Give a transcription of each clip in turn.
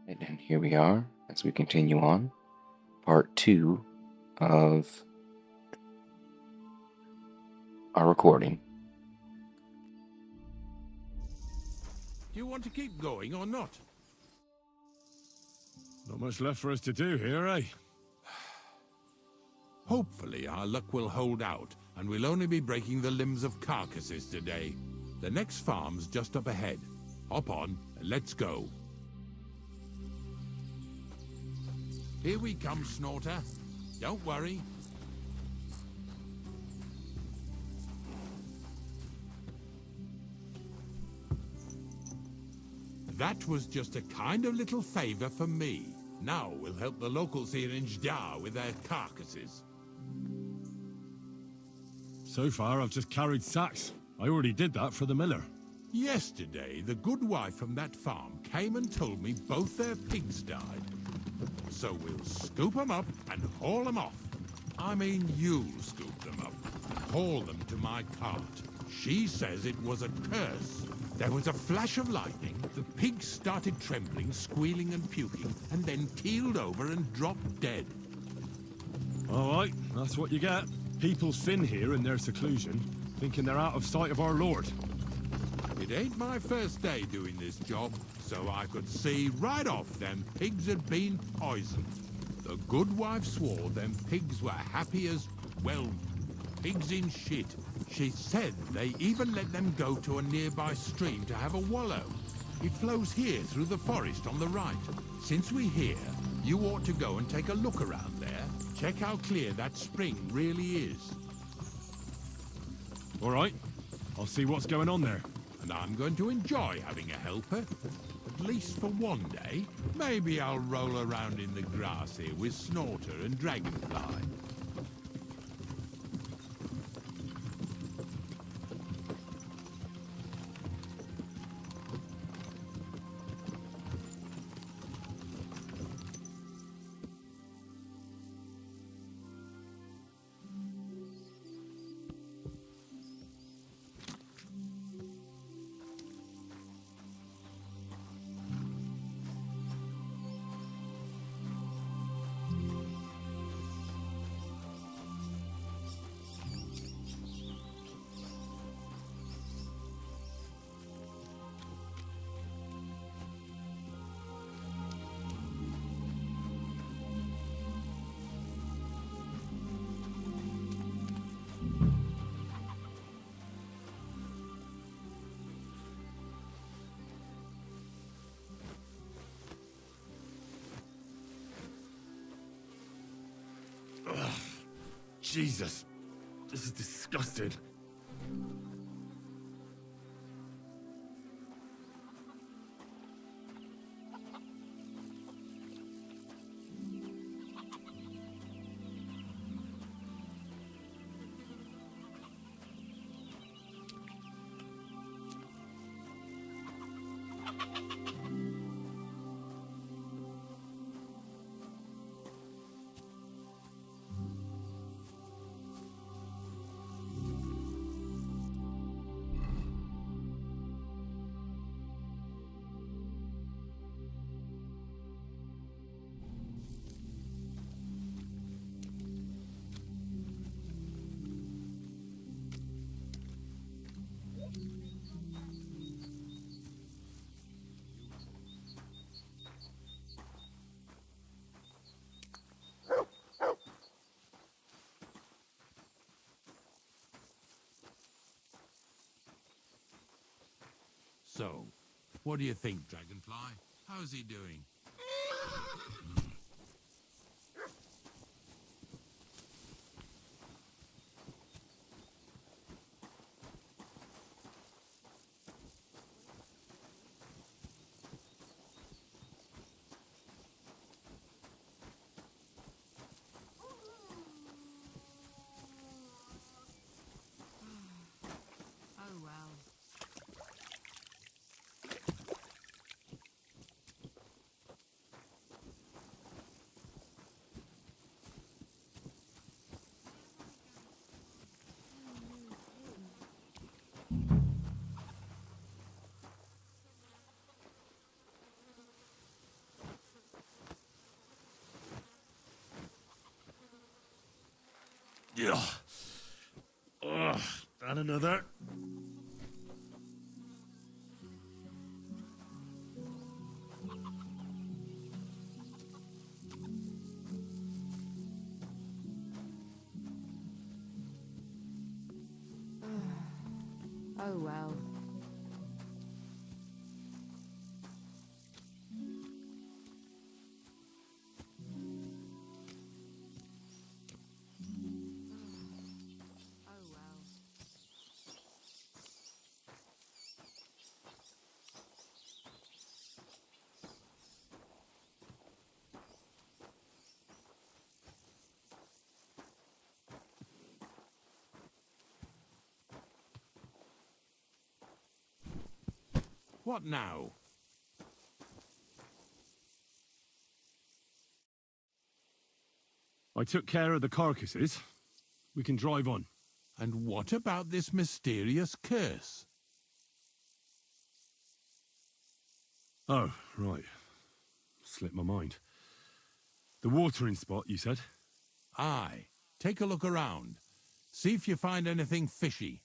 And here we are as we continue on part 2 of our recording. Do you want to keep going or not? Not much left for us to do here, eh? Hopefully our luck will hold out, and we'll only be breaking the limbs of carcasses today. The next farm's just up ahead. Hop on, and let's go. Here we come, Snorter. Don't worry. That was just a kind of little favor for me. Now we'll help the locals here in Jdar with their carcasses. So far, I've just carried sacks. I already did that for the miller. Yesterday, the good wife from that farm came and told me both their pigs died. So we'll scoop them up and haul them off. I mean, you'll scoop them up and haul them to my cart. She says it was a curse. There was a flash of lightning, the pigs started trembling, squealing and puking, and then keeled over and dropped dead. All right, that's what you get. People sin here in their seclusion, thinking they're out of sight of our Lord. It ain't my first day doing this job, so I could see right off them pigs had been poisoned. The good wife swore them pigs were happy as, well, pigs in shit. She said they even let them go to a nearby stream to have a wallow. It flows here through the forest on the right. Since we're here, you ought to go and take a look around there. Check how clear that spring really is. All right, I'll see what's going on there. And I'm going to enjoy having a helper. At least for one day. Maybe I'll roll around in the grass here with Snorter and Dragonfly. Jesus, this is disgusting. So, what do you think, Dragonfly? How's he doing? Oh well. Yeah. Ugh, and another. Oh well. Oh well. What now? I took care of the carcasses. We can drive on. And what about this mysterious curse? Oh, right. Slipped my mind. The watering spot, you said? Aye. Take a look around. See if you find anything fishy.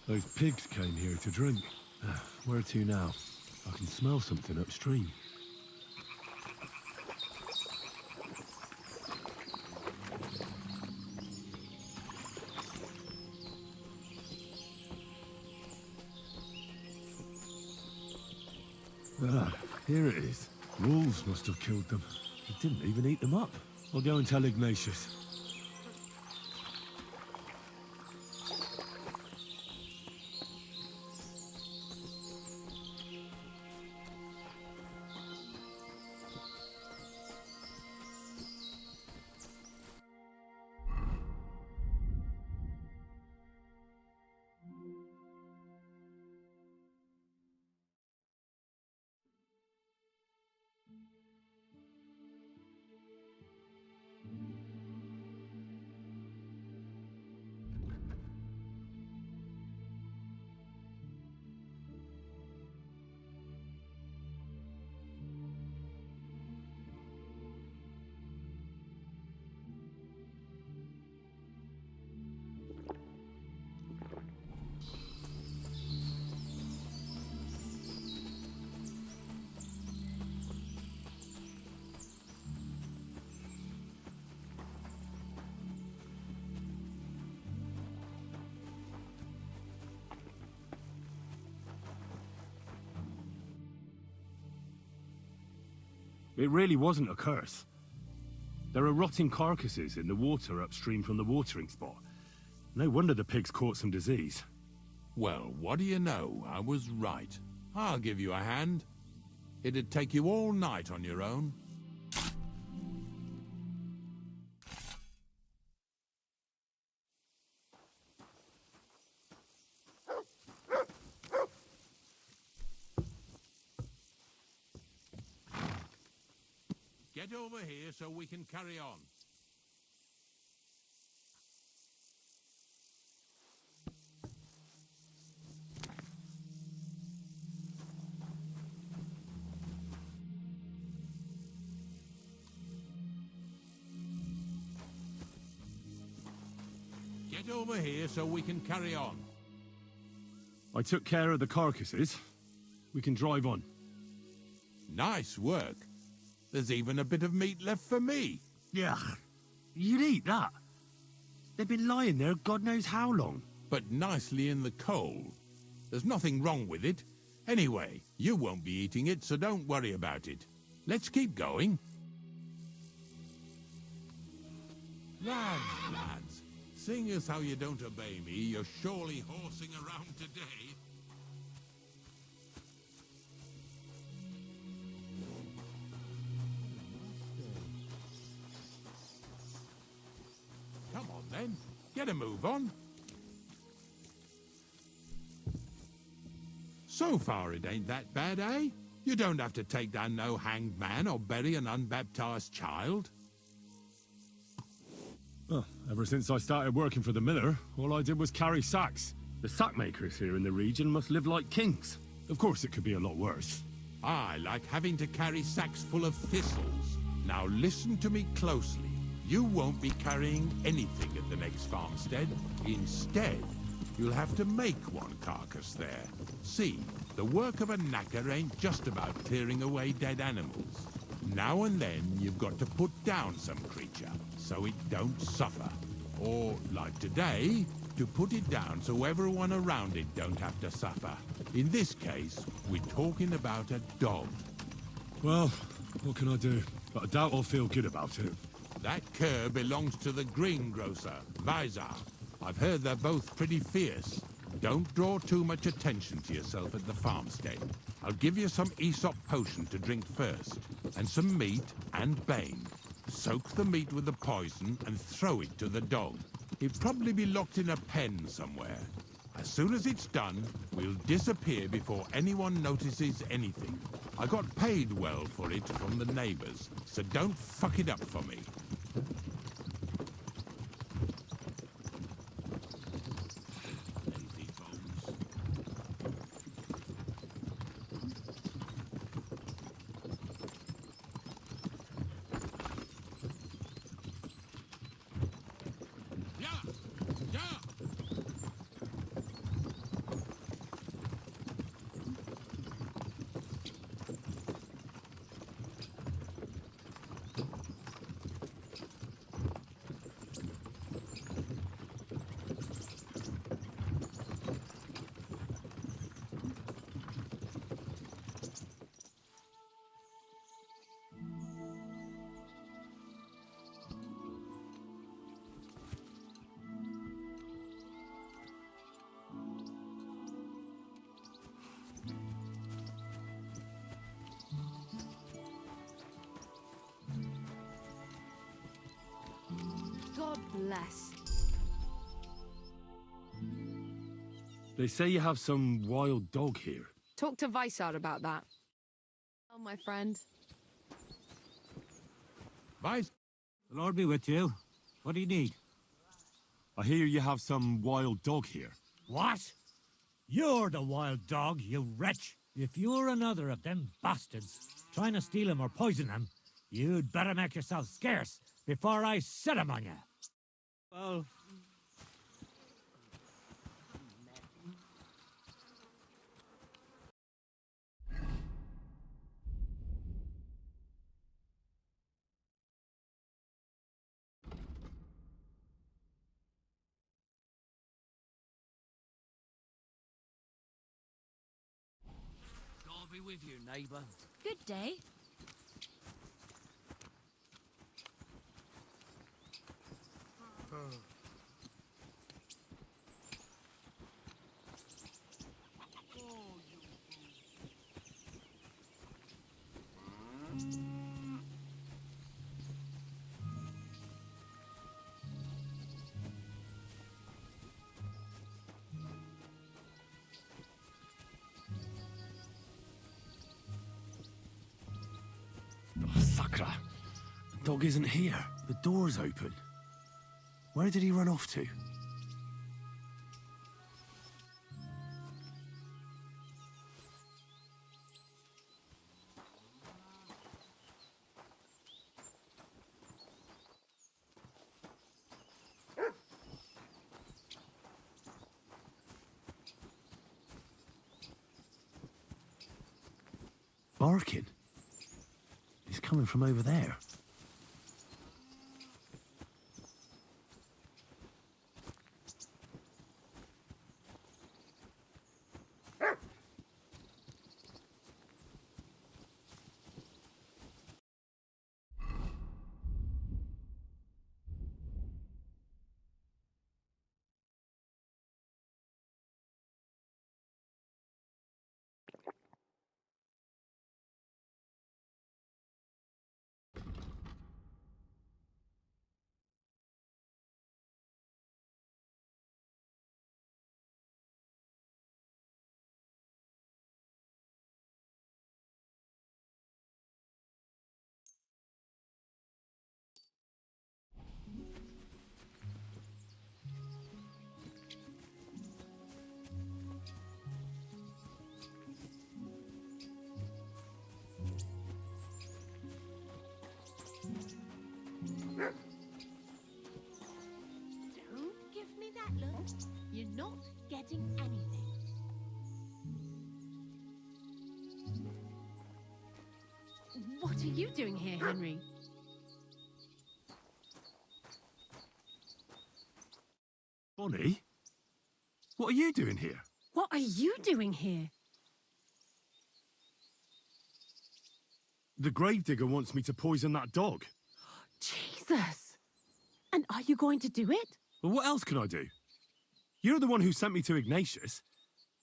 Those pigs came here to drink. Where to now? I can smell something upstream. Ah, here it is. Wolves must have killed them. They didn't even eat them up. I'll go and tell Ignatius. It really wasn't a curse. There are rotting carcasses in the water upstream from the watering spot. No wonder the pigs caught some disease. Well, what do you know? I was right. I'll give you a hand. It'd take you all night on your own. Get over here so we can carry on. Get over here so we can carry on. I took care of the carcasses. We can drive on. Nice work. There's even a bit of meat left for me. Yeah, you'd eat that. They've been lying there God knows how long. But nicely in the cold. There's nothing wrong with it. Anyway, you won't be eating it, so don't worry about it. Let's keep going. Lads, seeing as how you don't obey me, you're surely horsing around today. Come on then, get a move on. So far it ain't that bad, eh? You don't have to take down no hanged man or bury an unbaptized child. Well, ever since I started working for the miller, all I did was carry sacks. The sack makers here in the region must live like kings. Of course it could be a lot worse. I like having to carry sacks full of thistles. Now listen to me closely. You won't be carrying anything at the next farmstead. Instead, you'll have to make one carcass there. See, the work of a knacker ain't just about clearing away dead animals. Now and then, you've got to put down some creature, so it don't suffer. Or, like today, to put it down so everyone around it don't have to suffer. In this case, we're talking about a dog. Well, what can I do? But I doubt I'll feel good about it. That cur belongs to the greengrocer, Vizar. I've heard they're both pretty fierce. Don't draw too much attention to yourself at the farmstead. I'll give you some Aesop potion to drink first, and some meat and bane. Soak the meat with the poison and throw it to the dog. It'll probably be locked in a pen somewhere. As soon as it's done, we'll disappear before anyone notices anything. I got paid well for it from the neighbors, so don't fuck it up for me. Lazy bones. Yeah! Yeah! God bless. They say you have some wild dog here. Talk to Vysar about that. Oh, my friend. Vice. The Lord be with you. What do you need? I hear you have some wild dog here. What? You're the wild dog, you wretch. If you're another of them bastards trying to steal him or poison him, you'd better make yourself scarce before I set him on you. Well... God be with you, neighbor. Good day. Oh, Sakra. Dog isn't here. The door's open. Where did he run off to? Barking. It's coming from over there. Don't give me that look. You're not getting anything. What are you doing here, Henry? Bonnie? What are you doing here? What are you doing here? The gravedigger wants me to poison that dog. Jesus! And are you going to do it? Well, what else can I do? You're the one who sent me to Ignatius.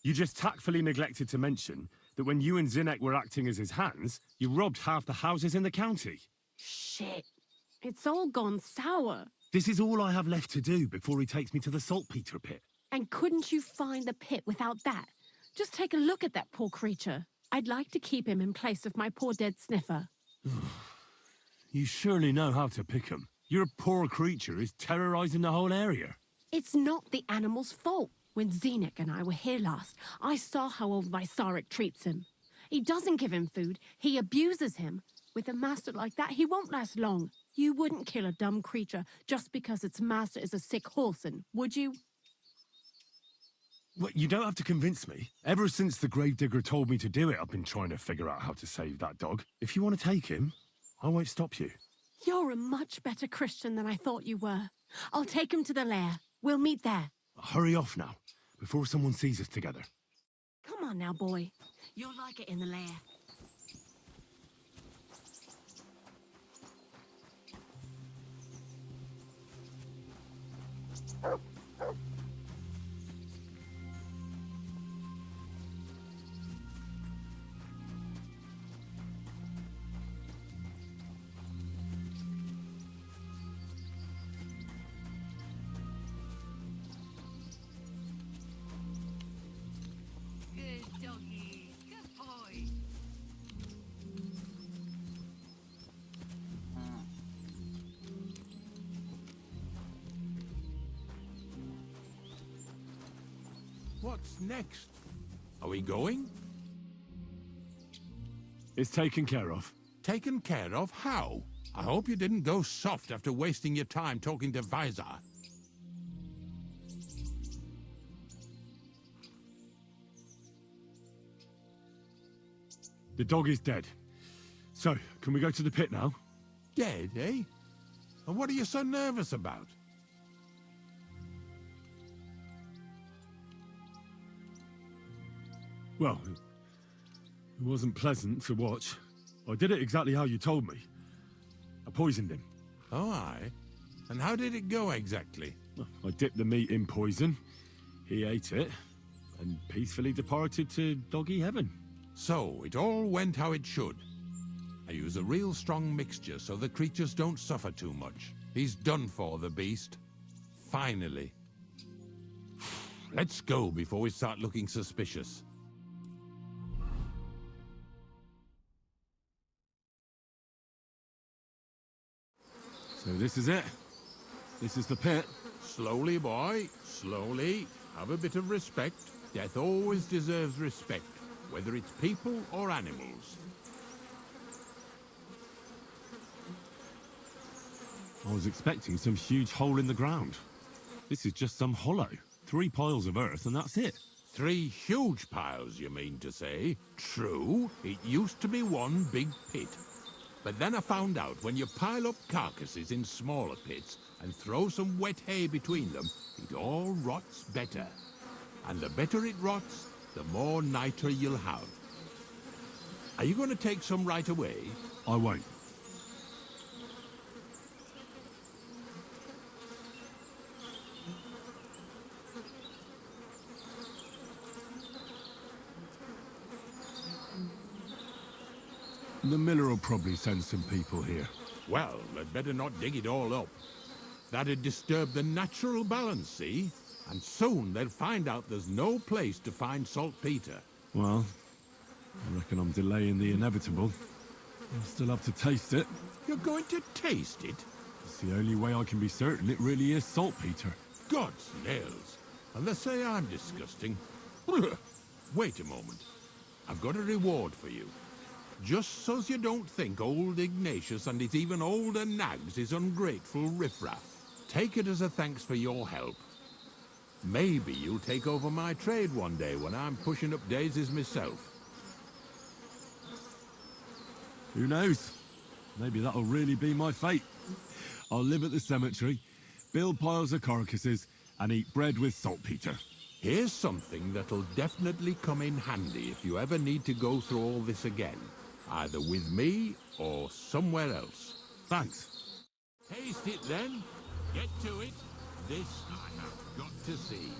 You just tactfully neglected to mention that when you and Zinnek were acting as his hands, you robbed half the houses in the county. Shit. It's all gone sour. This is all I have left to do before he takes me to the saltpeter pit. And couldn't you find the pit without that? Just take a look at that poor creature. I'd like to keep him in place of my poor dead sniffer. You surely know how to pick 'em. Your poor creature is terrorizing the whole area. It's not the animal's fault. When Zinnek and I were here last, I saw how old Vysarik treats him. He doesn't give him food, he abuses him. With a master like that, he won't last long. You wouldn't kill a dumb creature just because its master is a sick horseman, would you? Well, you don't have to convince me. Ever since the gravedigger told me to do it, I've been trying to figure out how to save that dog. If you want to take him, I won't stop you. You're a much better Christian than I thought you were. I'll take him to the lair. We'll meet there. Hurry off now, before someone sees us together. Come on now, boy. You'll like it in the lair. Good doggy. Good boy. What's next? Are we going? It's taken care of. Taken care of? How? I hope you didn't go soft after wasting your time talking to Vizar. The dog is dead. So, can we go to the pit now? Dead, eh? And what are you so nervous about? Well, it wasn't pleasant to watch. I did it exactly how you told me. I poisoned him. Oh, aye. And how did it go exactly? I dipped the meat in poison. He ate it, and peacefully departed to doggy heaven. So, it all went how it should. I use a real strong mixture so the creatures don't suffer too much. He's done for, the beast. Finally. Let's go before we start looking suspicious. So this is it. This is the pit. Slowly, boy, slowly. Have a bit of respect. Death always deserves respect, whether it's people or animals. I was expecting some huge hole in the ground. This is just some hollow. 3 piles of earth and that's it. 3 huge piles, you mean to say? True, it used to be one big pit. But then I found out when you pile up carcasses in smaller pits and throw some wet hay between them, it all rots better. And the better it rots, the more nitre you'll have. Are you going to take some right away? I won't. The miller will probably send some people here. Well, they'd better not dig it all up. That'd disturb the natural balance, see? And soon they'll find out there's no place to find saltpeter. Well, I reckon I'm delaying the inevitable. I'll still have to taste it. You're going to taste it? It's the only way I can be certain it really is saltpeter. God's nails. And they say I'm disgusting. Wait a moment. I've got a reward for you. Just so's you don't think old Ignatius and his even older nags is ungrateful riffraff. Take it as a thanks for your help. Maybe you'll take over my trade one day when I'm pushing up daisies myself. Who knows? Maybe that'll really be my fate. I'll live at the cemetery, build piles of carcasses, and eat bread with saltpeter. Here's something that'll definitely come in handy if you ever need to go through all this again. Either with me or somewhere else. Thanks. Taste it then. Get to it. This I have got to see.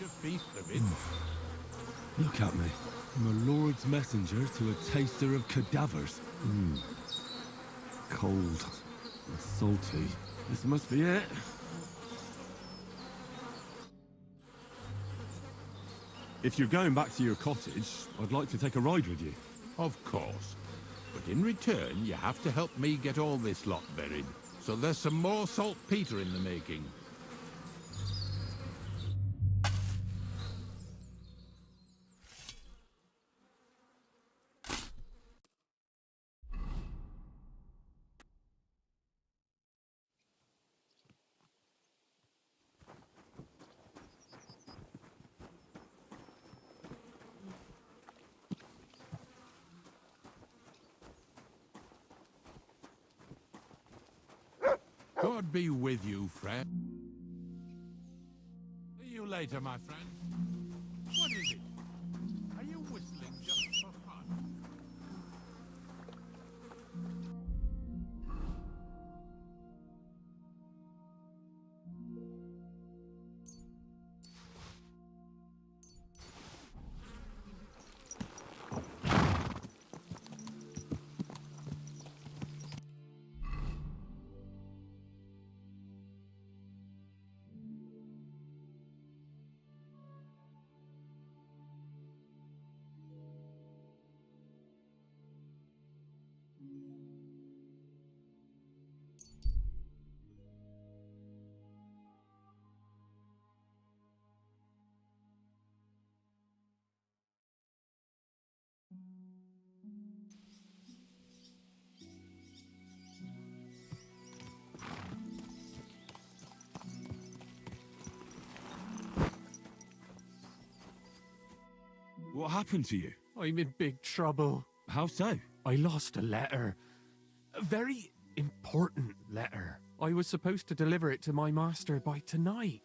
A feast of it. Look at me. I'm a lord's messenger to a taster of cadavers. Cold and salty. This must be it. If you're going back to your cottage, I'd like to take a ride with you. Of course. But in return, you have to help me get all this lot buried. So there's some more saltpeter in the making. God be with you, friend. See you later, my friend. What is it? Are you whistling just for fun? What happened to you? I'm in big trouble. How so? I lost a letter. A very important letter. I was supposed to deliver it to my master by tonight.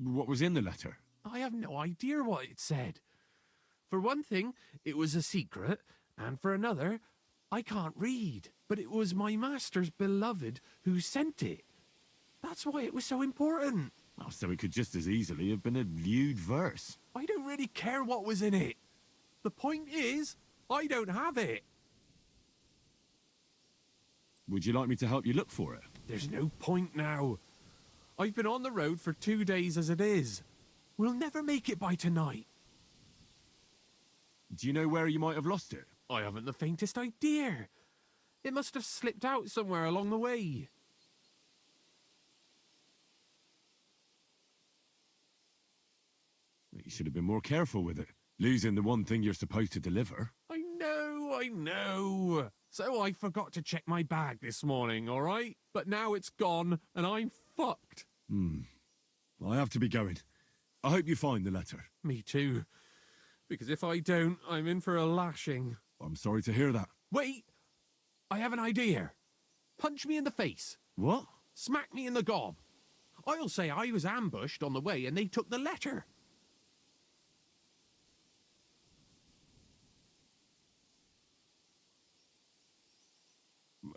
What was in the letter? I have no idea what it said. For one thing, it was a secret, and for another, I can't read. But it was my master's beloved who sent it. That's why it was so important. Oh, so it could just as easily have been a lewd verse. I don't really care what was in it. The point is, I don't have it. Would you like me to help you look for it? There's no point now. I've been on the road for 2 days as it is. We'll never make it by tonight. Do you know where you might have lost it? I haven't the faintest idea. It must have slipped out somewhere along the way. You should have been more careful with it. Losing the one thing you're supposed to deliver. I know. So I forgot to check my bag this morning, all right? But now it's gone, and I'm fucked. I have to be going. I hope you find the letter. Me too. Because if I don't, I'm in for a lashing. I'm sorry to hear that. Wait! I have an idea. Punch me in the face. What? Smack me in the gob. I'll say I was ambushed on the way and they took the letter.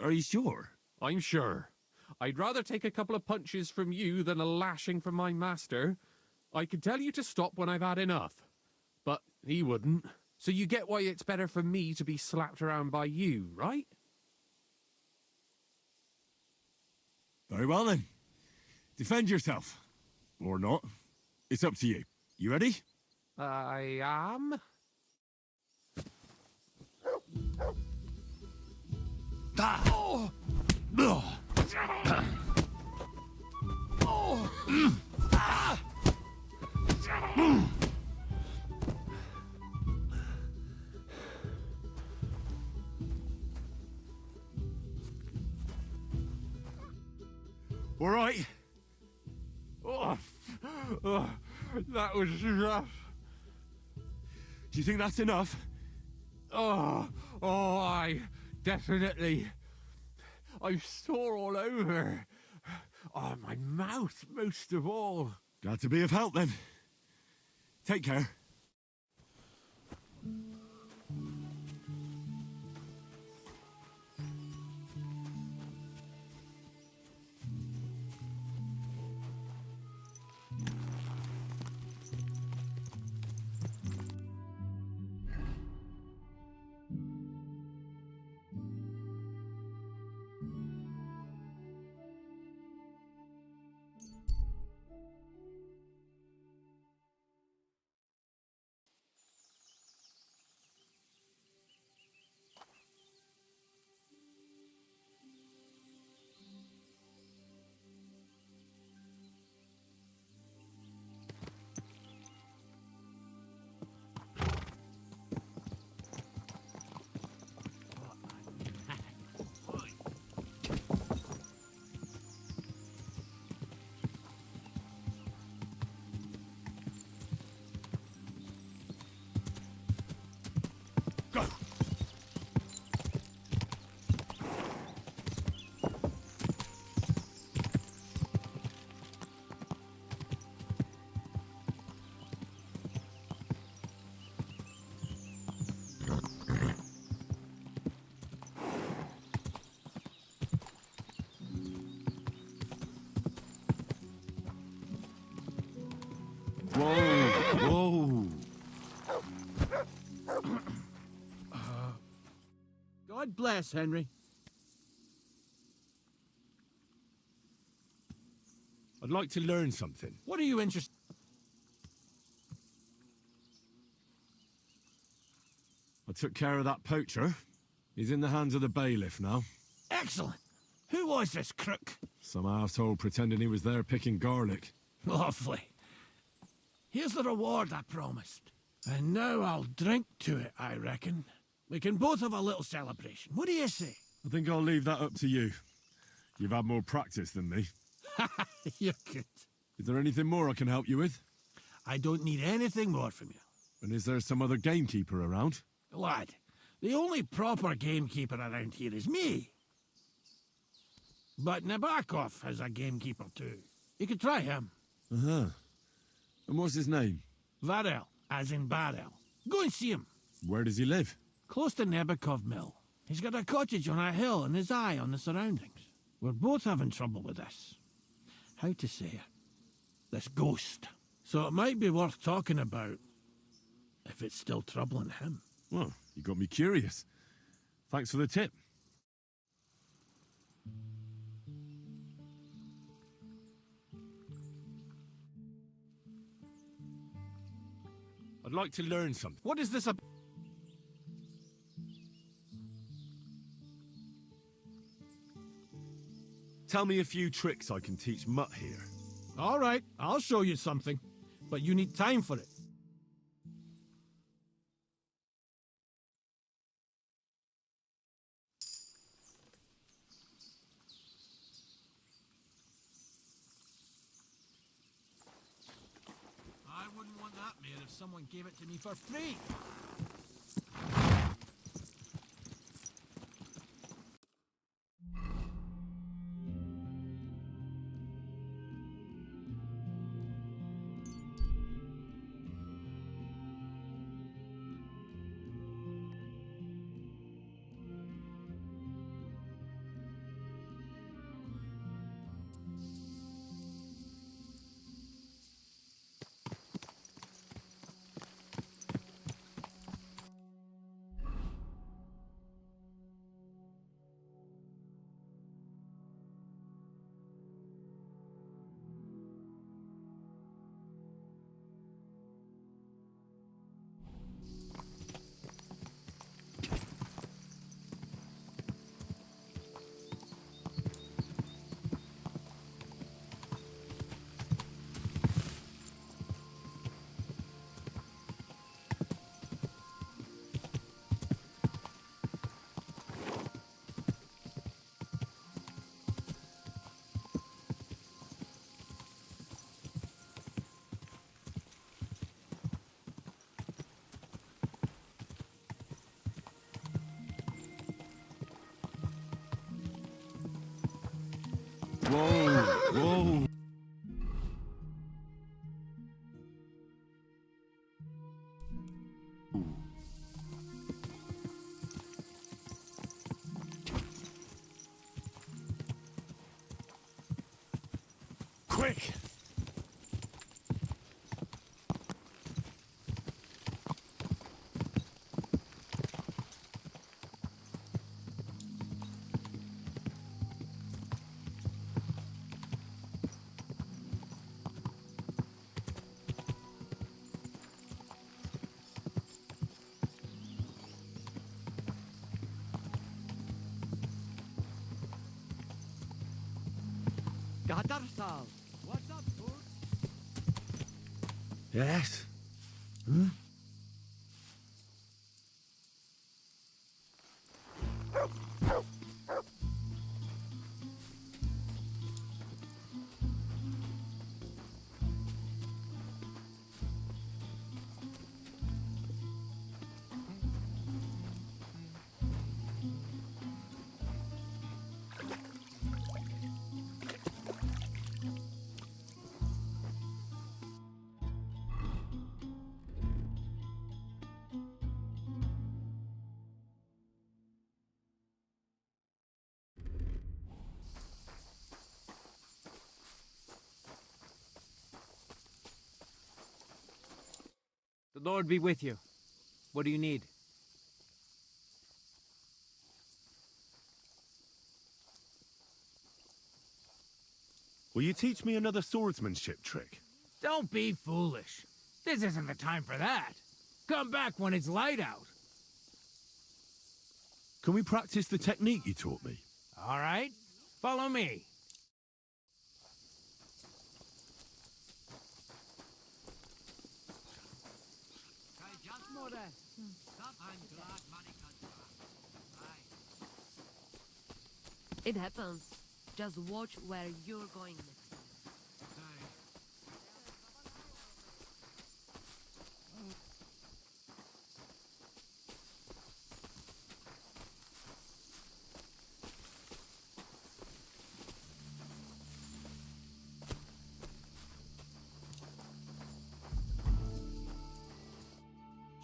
Are you sure? I'm sure. I'd rather take a couple of punches from you than a lashing from my master. I could tell you to stop when I've had enough. But he wouldn't. So you get why it's better for me to be slapped around by you, right? Very well then. Defend yourself. Or not. It's up to you. You ready? I am. Oh! All right. That was rough. Do you think that's enough? I definitely. I'm sore all over. Oh, my mouth most of all. Glad to be of help then. Take care. Whoa! God bless, Henry. I'd like to learn something. What are you interested? I took care of that poacher. He's in the hands of the bailiff now. Excellent. Who was this crook? Some asshole pretending he was there picking garlic. Lovely. Here's the reward I promised. And now I'll drink to it, I reckon. We can both have a little celebration. What do you say? I think I'll leave that up to you. You've had more practice than me. You're good. Is there anything more I can help you with? I don't need anything more from you. And is there some other gamekeeper around? Lad, the only proper gamekeeper around here is me. But Nabokov has a gamekeeper too. You could try him. Uh-huh. And what's his name? Varel, as in barrel. Go and see him. Where does he live? Close to Nebokov Mill. He's got a cottage on a hill and his eye on the surroundings. We're both having trouble with this. how to say it, this ghost. So it might be worth talking about if it's still troubling him. Well, you got me curious. Thanks for the tip. I'd like to learn something. What is this about? Tell me a few tricks I can teach Mutt here. All right, I'll show you something, but you need time for it. I wouldn't want that made if someone gave it to me for free. Whoa, whoa. Quick! Gadarsal. What's up, fool? Yes? The Lord be with you. What do you need? Will you teach me another swordsmanship trick? Don't be foolish. This isn't the time for that. Come back when it's light out. Can we practice the technique you taught me? All right, follow me. It happens. Just watch where you're going next.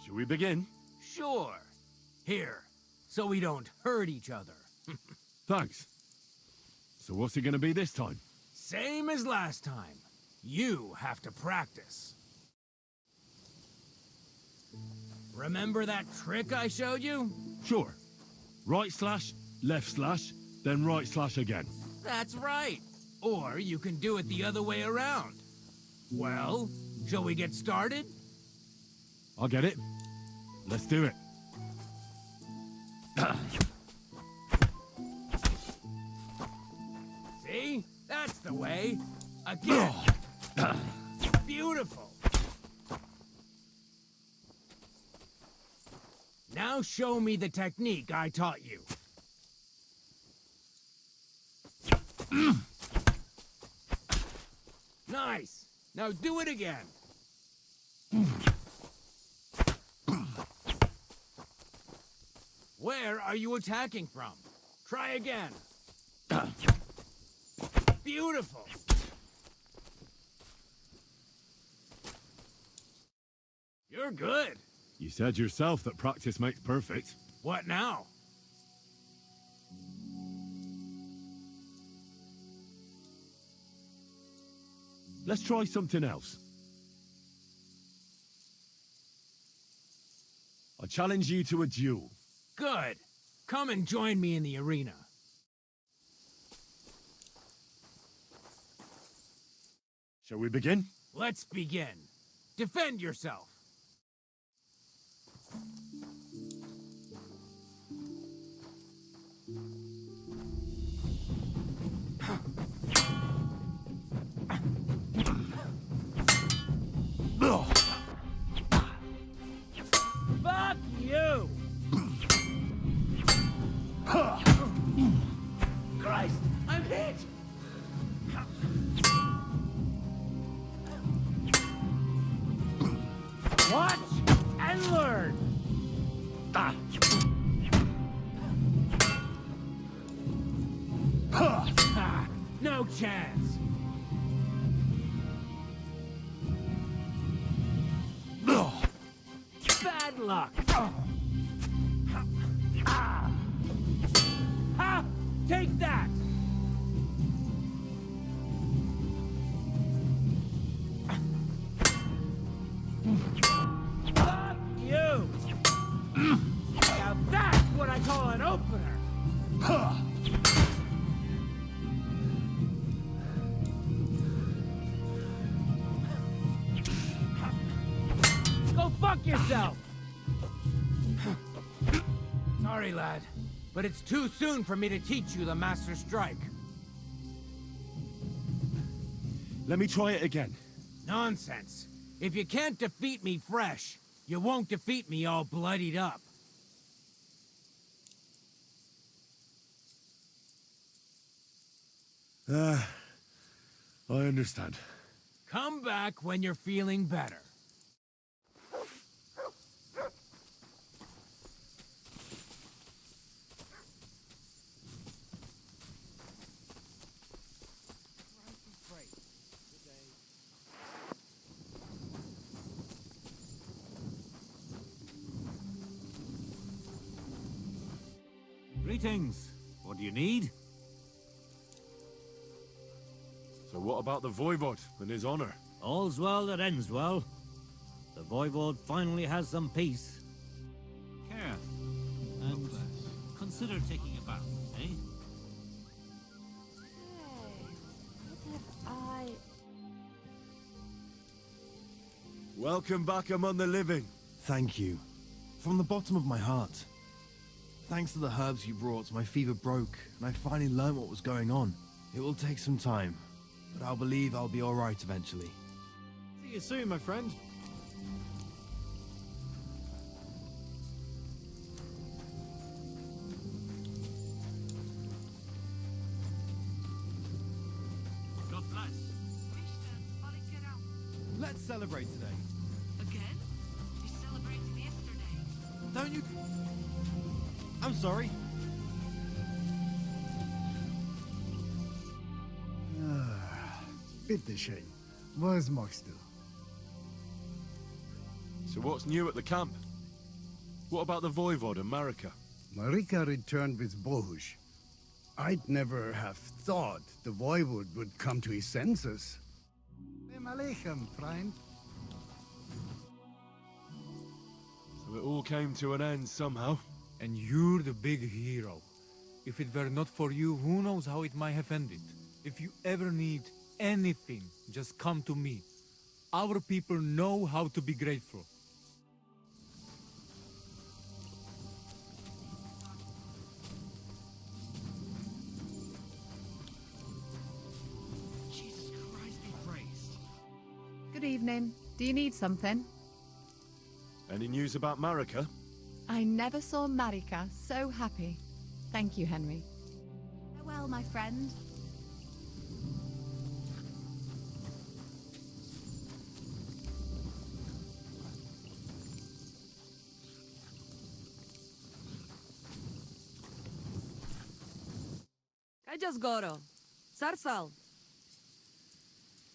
Shall we begin? Sure. Here, so we don't hurt each other. Thanks. So what's it going to be this time? Same as last time. You have to practice. Remember that trick I showed you? Sure. Right slash, left slash, then right slash again. That's right. Or you can do it the other way around. Well, shall we get started? I'll get it. Let's do it. See? That's the way. Again. Beautiful. Now show me the technique I taught you. Nice. Now do it again. Where are you attacking from? Try again. Beautiful. You're good. You said yourself that practice makes perfect. What now? Let's try something else. I challenge you to a duel. Good. Come and join me in the arena. Shall we begin? Let's begin. Defend yourself. Fuck you! Christ, I'm hit! Watch and learn! No chance! Bad luck! Ha! Take that! Fuck you! Now that's what I call an opener! Go fuck yourself! Sorry, lad, but it's too soon for me to teach you the Master Strike. Let me try it again. Nonsense. If you can't defeat me fresh, you won't defeat me all bloodied up. I understand. Come back when you're feeling better. Greetings. What do you need? So what about the Voivod and his honor? All's well that ends well. The Voivod finally has some peace. Care. And consider taking a bath, eh? Welcome back among the living. Thank you. From the bottom of my heart. Thanks to the herbs you brought, my fever broke, and I finally learned what was going on. It will take some time, but I'll believe I'll be alright eventually. See you soon, my friend. God bless. Let's celebrate today. Again? We celebrated yesterday. Don't you... I'm sorry. Bitte schön. Was machst du? So what's new at the camp? What about the Voivod and Marika? Marika returned with Bohush. I'd never have thought the Voivod would come to his senses. Salam alaikum, friend. So it all came to an end somehow. And you're the big hero. If it were not for you, who knows how it might have ended. If you ever need anything, just come to me. Our people know how to be grateful. Jesus Christ be praised. Good evening. Do you need something? Any news about Marika? I never saw Marika so happy. Thank you, Henry. Farewell, my friend. Kajasgoro. Sarsal.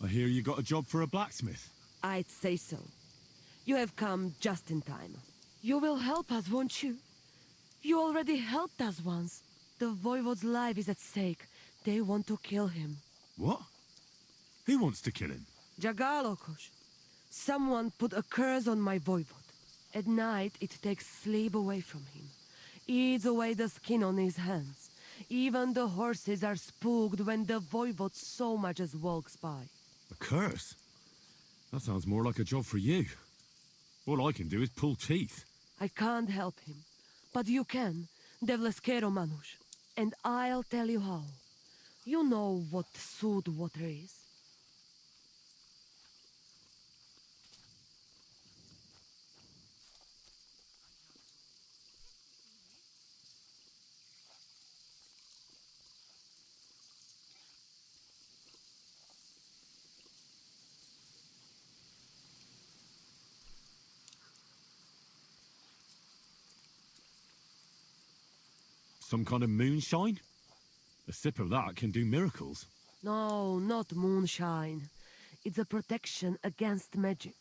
I hear you got a job for a blacksmith. I'd say so. You have come just in time. You will help us, won't you? You already helped us once. The Voivod's life is at stake. They want to kill him. What? Who wants to kill him? Jagalokos. Someone put a curse on my Voivod. At night, it takes sleep away from him. Eats away the skin on his hands. Even the horses are spooked when the Voivod so much as walks by. A curse? That sounds more like a job for you. All I can do is pull teeth. I can't help him. But you can, Devleskero Manush. And I'll tell you how. You know what sooth water is? Some kind of moonshine? A sip of that can do miracles. No, not moonshine. It's a protection against magic.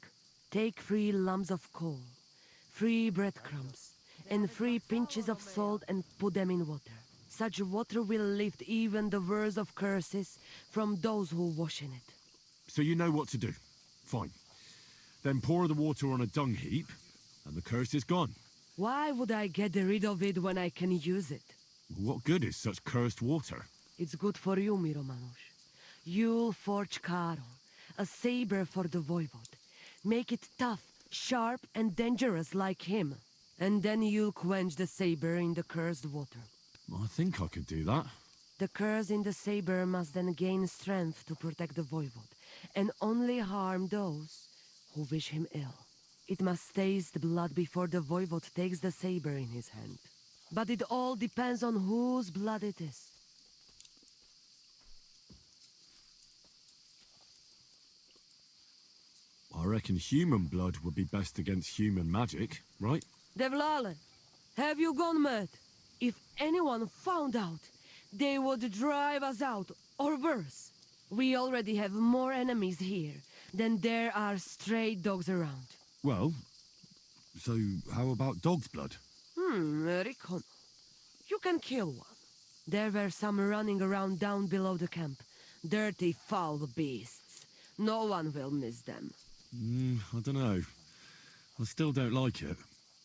Take 3 lumps of coal, 3 breadcrumbs, and 3 pinches of salt and put them in water. Such water will lift even the worst of curses from those who wash in it. So you know what to do. Fine. Then pour the water on a dung heap, and the curse is gone. Why would I get rid of it when I can use it? What good is such cursed water? It's good for you, Miromanush. You'll forge Karo, a saber for the Voivod. Make it tough, sharp, and dangerous like him. And then you'll quench the saber in the cursed water. I think I could do that. The curse in the saber must then gain strength to protect the Voivod, and only harm those who wish him ill. It must taste blood before the Voivod takes the saber in his hand. But it all depends on whose blood it is. I reckon human blood would be best against human magic, right? Devlale, have you gone mad? If anyone found out, they would drive us out, or worse. We already have more enemies here than there are stray dogs around. Well, so how about dog's blood? Rikono. You can kill one. There were some running around down below the camp. Dirty, foul beasts. No one will miss them. I don't know. I still don't like it.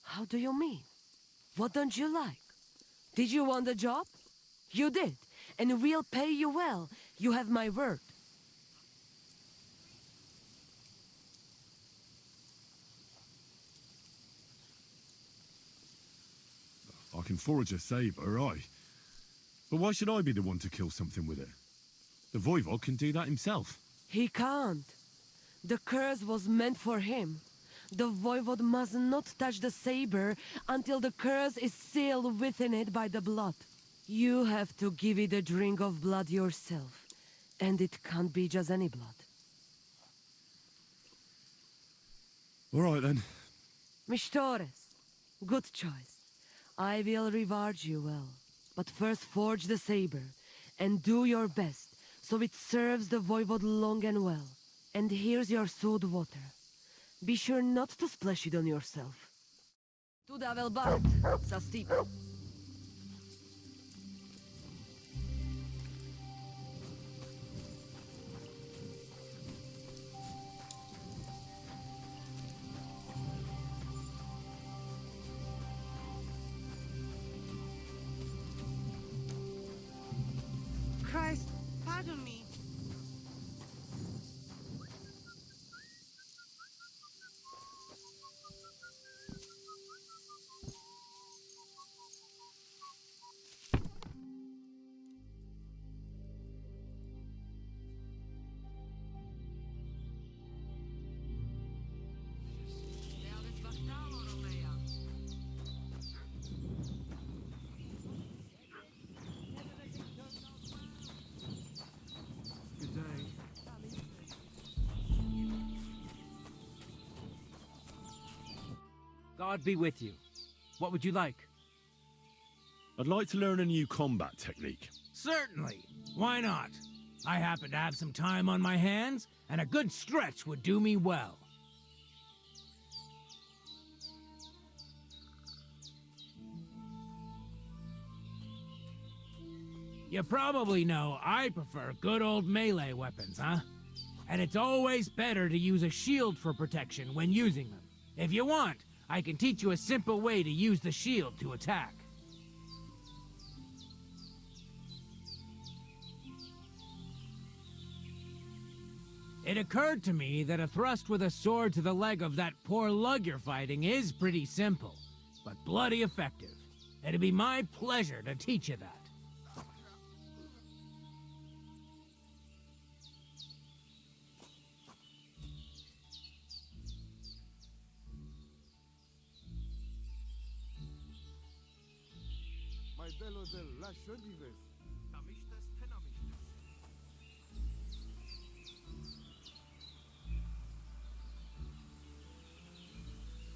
How do you mean? What don't you like? Did you want the job? You did, and we'll pay you well. You have my word. I can forage a saber, aye. But why should I be the one to kill something with it? The Voivod can do that himself. He can't. The curse was meant for him. The Voivod must not touch the saber until the curse is sealed within it by the blood. You have to give it a drink of blood yourself. And it can't be just any blood. All right, then. Mistores, good choice. I will reward you well. But first forge the saber, and do your best, so it serves the Voivod long and well. And here's your sooth water. Be sure not to splash it on yourself. Tu davel bat, sa stip. God be with you. What would you like? I'd like to learn a new combat technique. Certainly. Why not? I happen to have some time on my hands, and a good stretch would do me well. You probably know I prefer good old melee weapons, huh? And it's always better to use a shield for protection when using them. If you want, I can teach you a simple way to use the shield to attack. It occurred to me that a thrust with a sword to the leg of that poor lug you're fighting is pretty simple, but bloody effective. It'd be my pleasure to teach you that.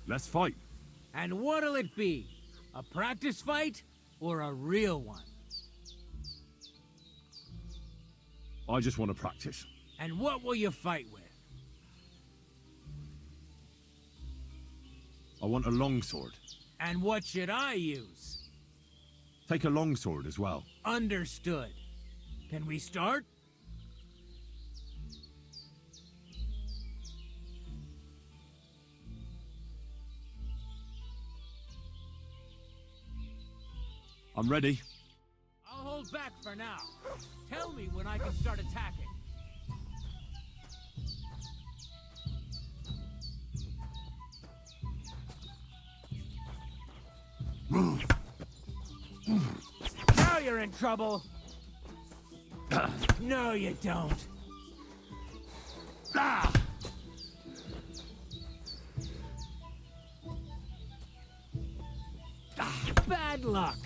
Let's fight. And what'll it be? A practice fight or a real one? I just want to practice. And what will you fight with? I want a longsword. And what should I use? Take a longsword as well. Understood. Can we start? I'm ready. I'll hold back for now. Tell me when I can start attacking. Now you're in trouble. No, you don't. Ah! Bad luck.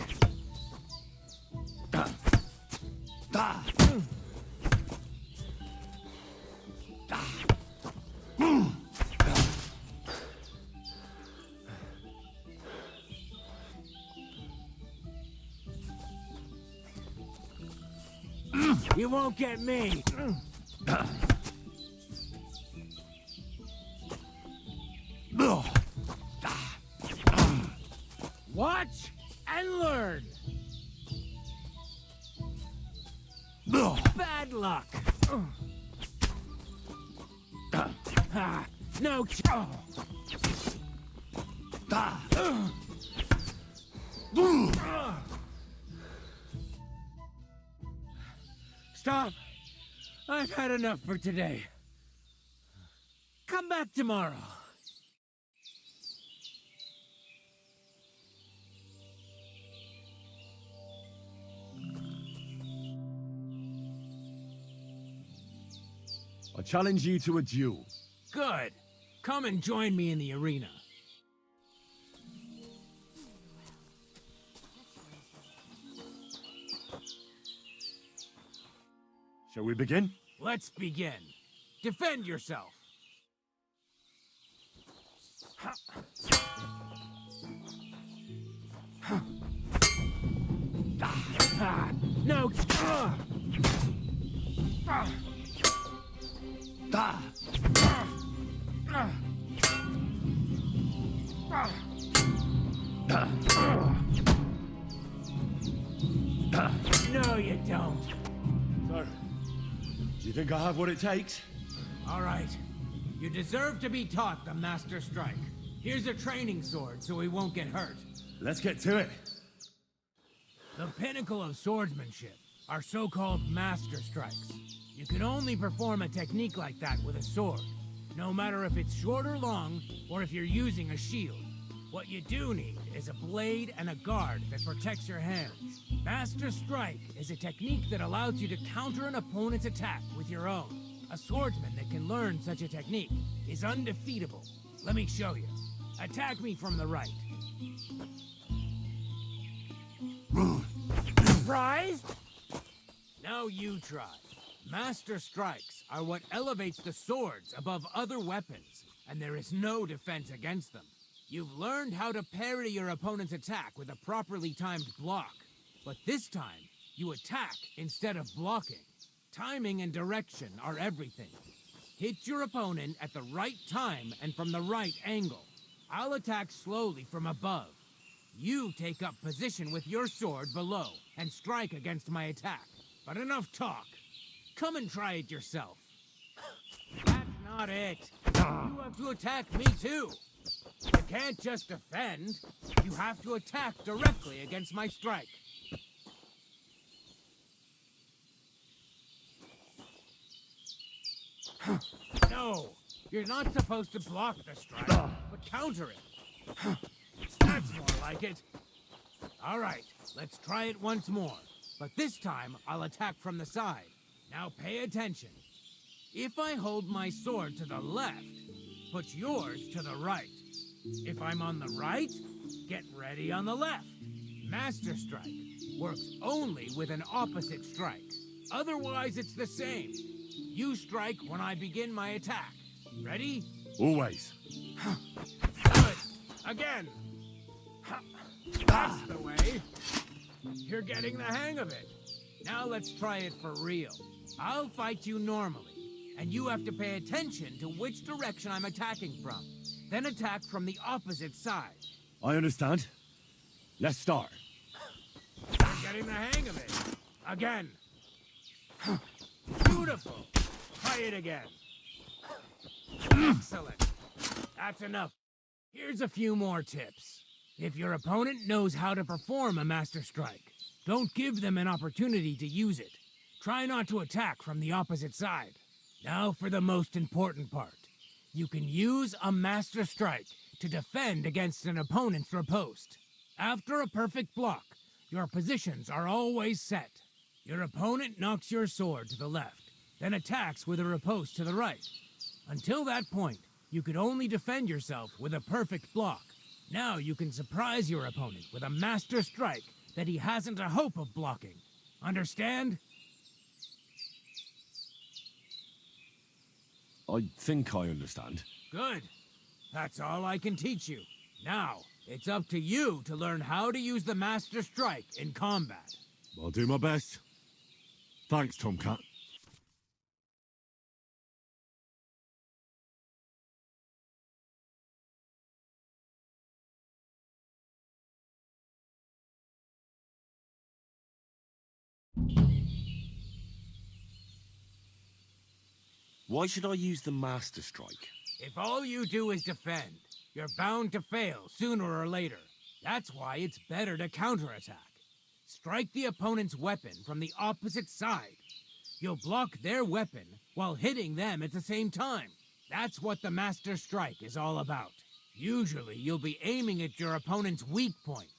You won't get me. Watch and learn. Bad luck. No. Stop. I've had enough for today. Come back tomorrow. I challenge you to a duel. Good. Come and join me in the arena. Shall we begin? Let's begin. Defend yourself. No. No, you don't. So, do you think I have what it takes? All right. You deserve to be taught the Master Strike. Here's a training sword so he won't get hurt. Let's get to it. The pinnacle of swordsmanship are so-called Master Strikes. You can only perform a technique like that with a sword, no matter if it's short or long, or if you're using a shield. What you do need is a blade and a guard that protects your hands. Master Strike is a technique that allows you to counter an opponent's attack with your own. A swordsman that can learn such a technique is undefeatable. Let me show you. Attack me from the right. Surprised? Now you try. Master Strikes are what elevates the swords above other weapons, and there is no defense against them. You've learned how to parry your opponent's attack with a properly timed block. But this time, you attack instead of blocking. Timing and direction are everything. Hit your opponent at the right time and from the right angle. I'll attack slowly from above. You take up position with your sword below and strike against my attack. But enough talk. Come and try it yourself. That's not it. You have to attack me too. You can't just defend. You have to attack directly against my strike. No, you're not supposed to block the strike, but counter it. That's more like it. All right, let's try it once more. But this time, I'll attack from the side. Now pay attention. If I hold my sword to the left, put yours to the right. If I'm on the right, get ready on the left. Master Strike works only with an opposite strike. Otherwise, it's the same. You strike when I begin my attack. Ready? Always. Good. Again. That's the way. You're getting the hang of it. Now let's try it for real. I'll fight you normally, and you have to pay attention to which direction I'm attacking from. Then attack from the opposite side. I understand. Let's start. You're getting the hang of it. Again. Beautiful. Try it again. Excellent. That's enough. Here's a few more tips. If your opponent knows how to perform a Master Strike, don't give them an opportunity to use it. Try not to attack from the opposite side. Now for the most important part. You can use a Master Strike to defend against an opponent's riposte. After a perfect block, your positions are always set. Your opponent knocks your sword to the left, then attacks with a riposte to the right. Until that point, you could only defend yourself with a perfect block. Now you can surprise your opponent with a Master Strike that he hasn't a hope of blocking. Understand? I think I understand. Good. That's all I can teach you. Now, it's up to you to learn how to use the Master Strike in combat. I'll do my best. Thanks, Tomcat. Why should I use the Master Strike? If all you do is defend, you're bound to fail sooner or later. That's why it's better to counterattack. Strike the opponent's weapon from the opposite side. You'll block their weapon while hitting them at the same time. That's what the Master Strike is all about. Usually, you'll be aiming at your opponent's weak point.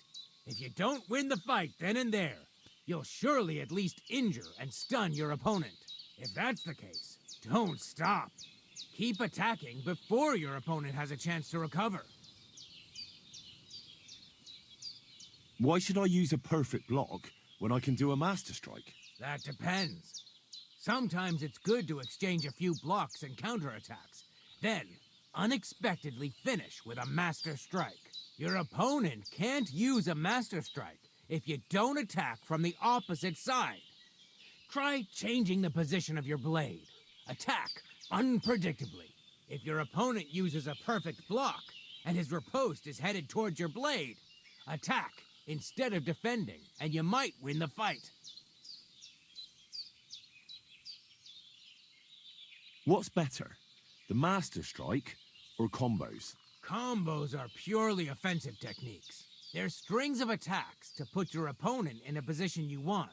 If you don't win the fight then and there, you'll surely at least injure and stun your opponent. If that's the case, don't stop. Keep attacking before your opponent has a chance to recover. Why should I use a perfect block when I can do a Master Strike? That depends. Sometimes it's good to exchange a few blocks and counterattacks, then unexpectedly finish with a Master Strike. Your opponent can't use a Master Strike if you don't attack from the opposite side. Try changing the position of your blade. Attack unpredictably. If your opponent uses a perfect block and his riposte is headed towards your blade, attack instead of defending, and you might win the fight. What's better, the Master Strike or combos? Combos are purely offensive techniques. They're strings of attacks to put your opponent in a position you want.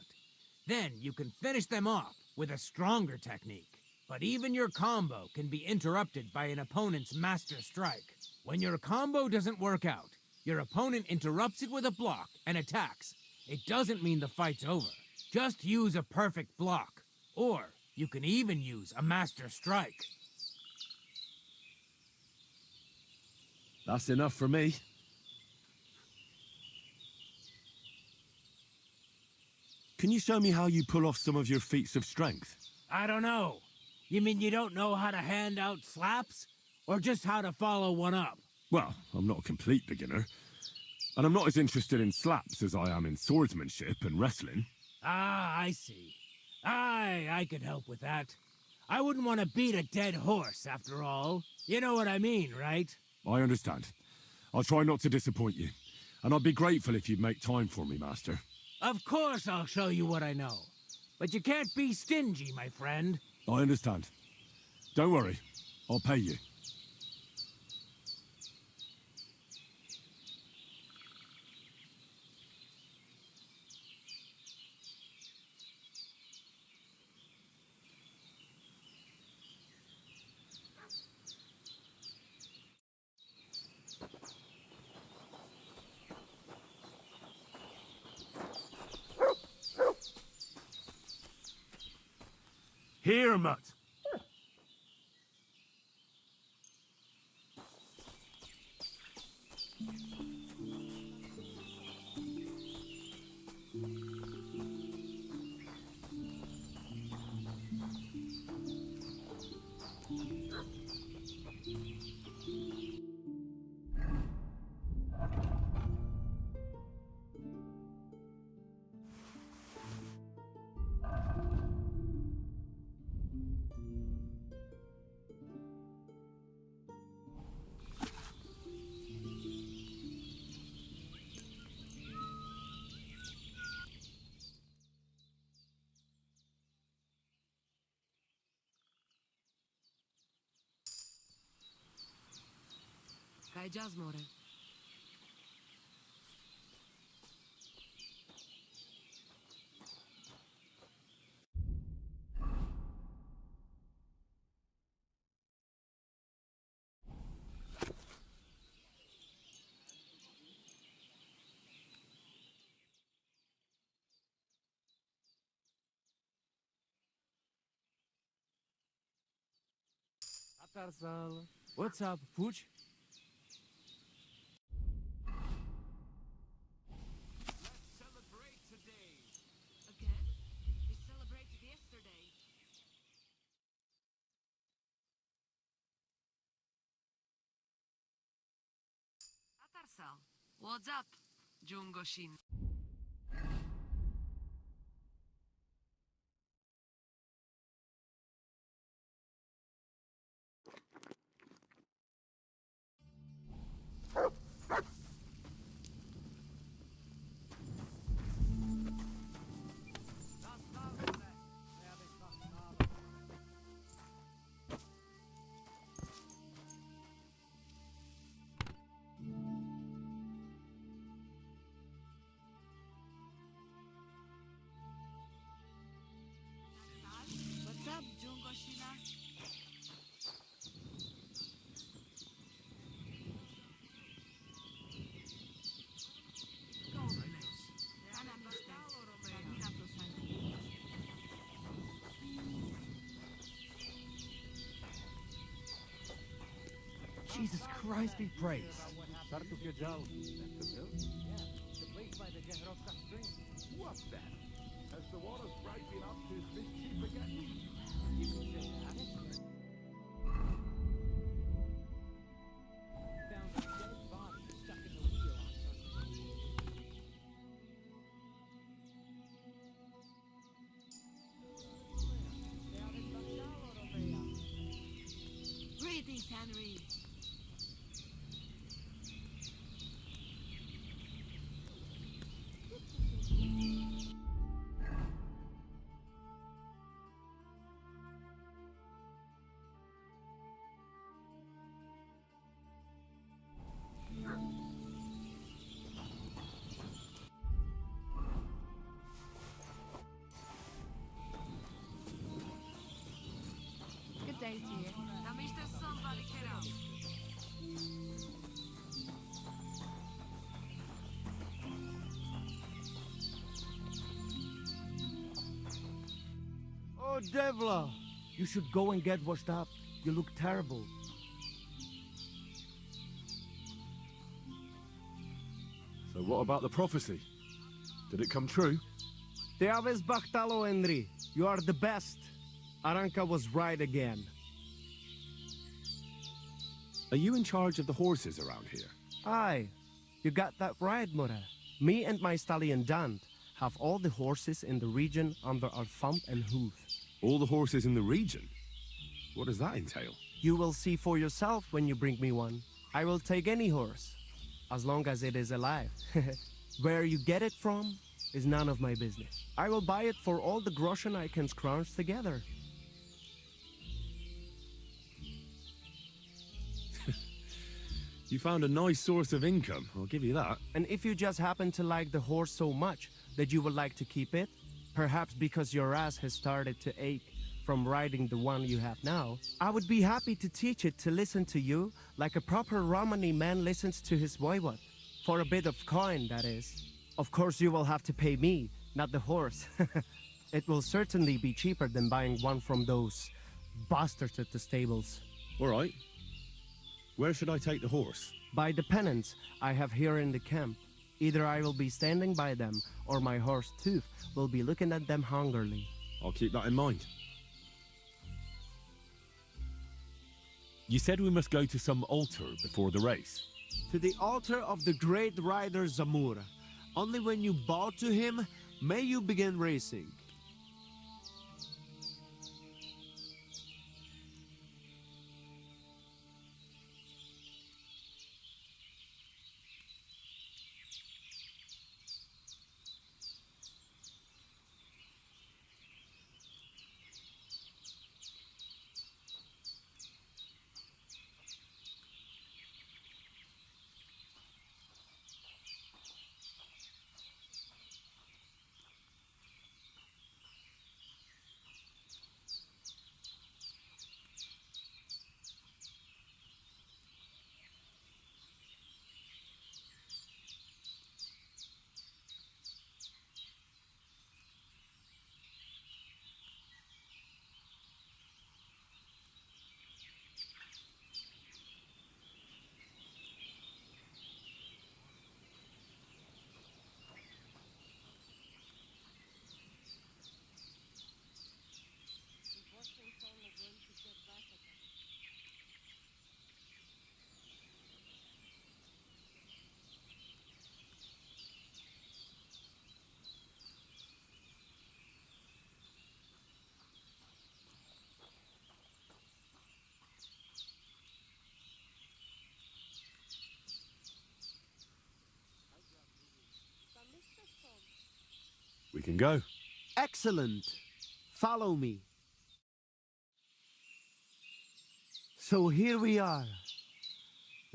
Then you can finish them off with a stronger technique. But even your combo can be interrupted by an opponent's Master Strike. When your combo doesn't work out, your opponent interrupts it with a block and attacks. It doesn't mean the fight's over. Just use a perfect block. Or you can even use a Master Strike. That's enough for me. Can you show me how you pull off some of your feats of strength? I don't know. You mean you don't know how to hand out slaps? Or just how to follow one up? Well, I'm not a complete beginner. And I'm not as interested in slaps as I am in swordsmanship and wrestling. Ah, I see. I could help with that. I wouldn't want to beat a dead horse, after all. You know what I mean, right? I understand. I'll try not to disappoint you. And I'd be grateful if you'd make time for me, Master. Of course I'll show you what I know. But you can't be stingy, my friend. I understand. Don't worry. I'll pay you. Here, Mutt. Kaj jazz, more. What's up, Pooch? Again? We celebrated yesterday. Atarsal, what's up, Jungoshin? What's up, Jungoshina? Jesus Christ be praised. What's that? Has the water's breaking up his big ship again? You can say that. Found a dead body stuck in the wheel on Greetings, Henry. Good day to you. Now, Mr. Somebody get out. Oh, Devla! You should go and get washed up. You look terrible. So what about the prophecy? Did it come true? Te aves Bachtalo, Henry. You are the best. Aranka was right again. Are you in charge of the horses around here? Aye, you got that right, Mura. Me and my stallion Dant have all the horses in the region under our thumb and hoof. All the horses in the region? What does that entail? You will see for yourself when you bring me one. I will take any horse, as long as it is alive. Where you get it from is none of my business. I will buy it for all the groschen I can scrounge together. You found a nice source of income, I'll give you that. And if you just happen to like the horse so much that you would like to keep it, perhaps because your ass has started to ache from riding the one you have now, I would be happy to teach it to listen to you like a proper Romani man listens to his voivod. For a bit of coin, that is. Of course you will have to pay me, not the horse. It will certainly be cheaper than buying one from those bastards at the stables. All right. Where should I take the horse? By the pennants I have here in the camp. Either I will be standing by them, or my horse Tooth will be looking at them hungrily. I'll keep that in mind. You said we must go to some altar before the race. To the altar of the great rider Zamur. Only when you bow to him, may you begin racing. We can go. Excellent. Follow me. So here we are.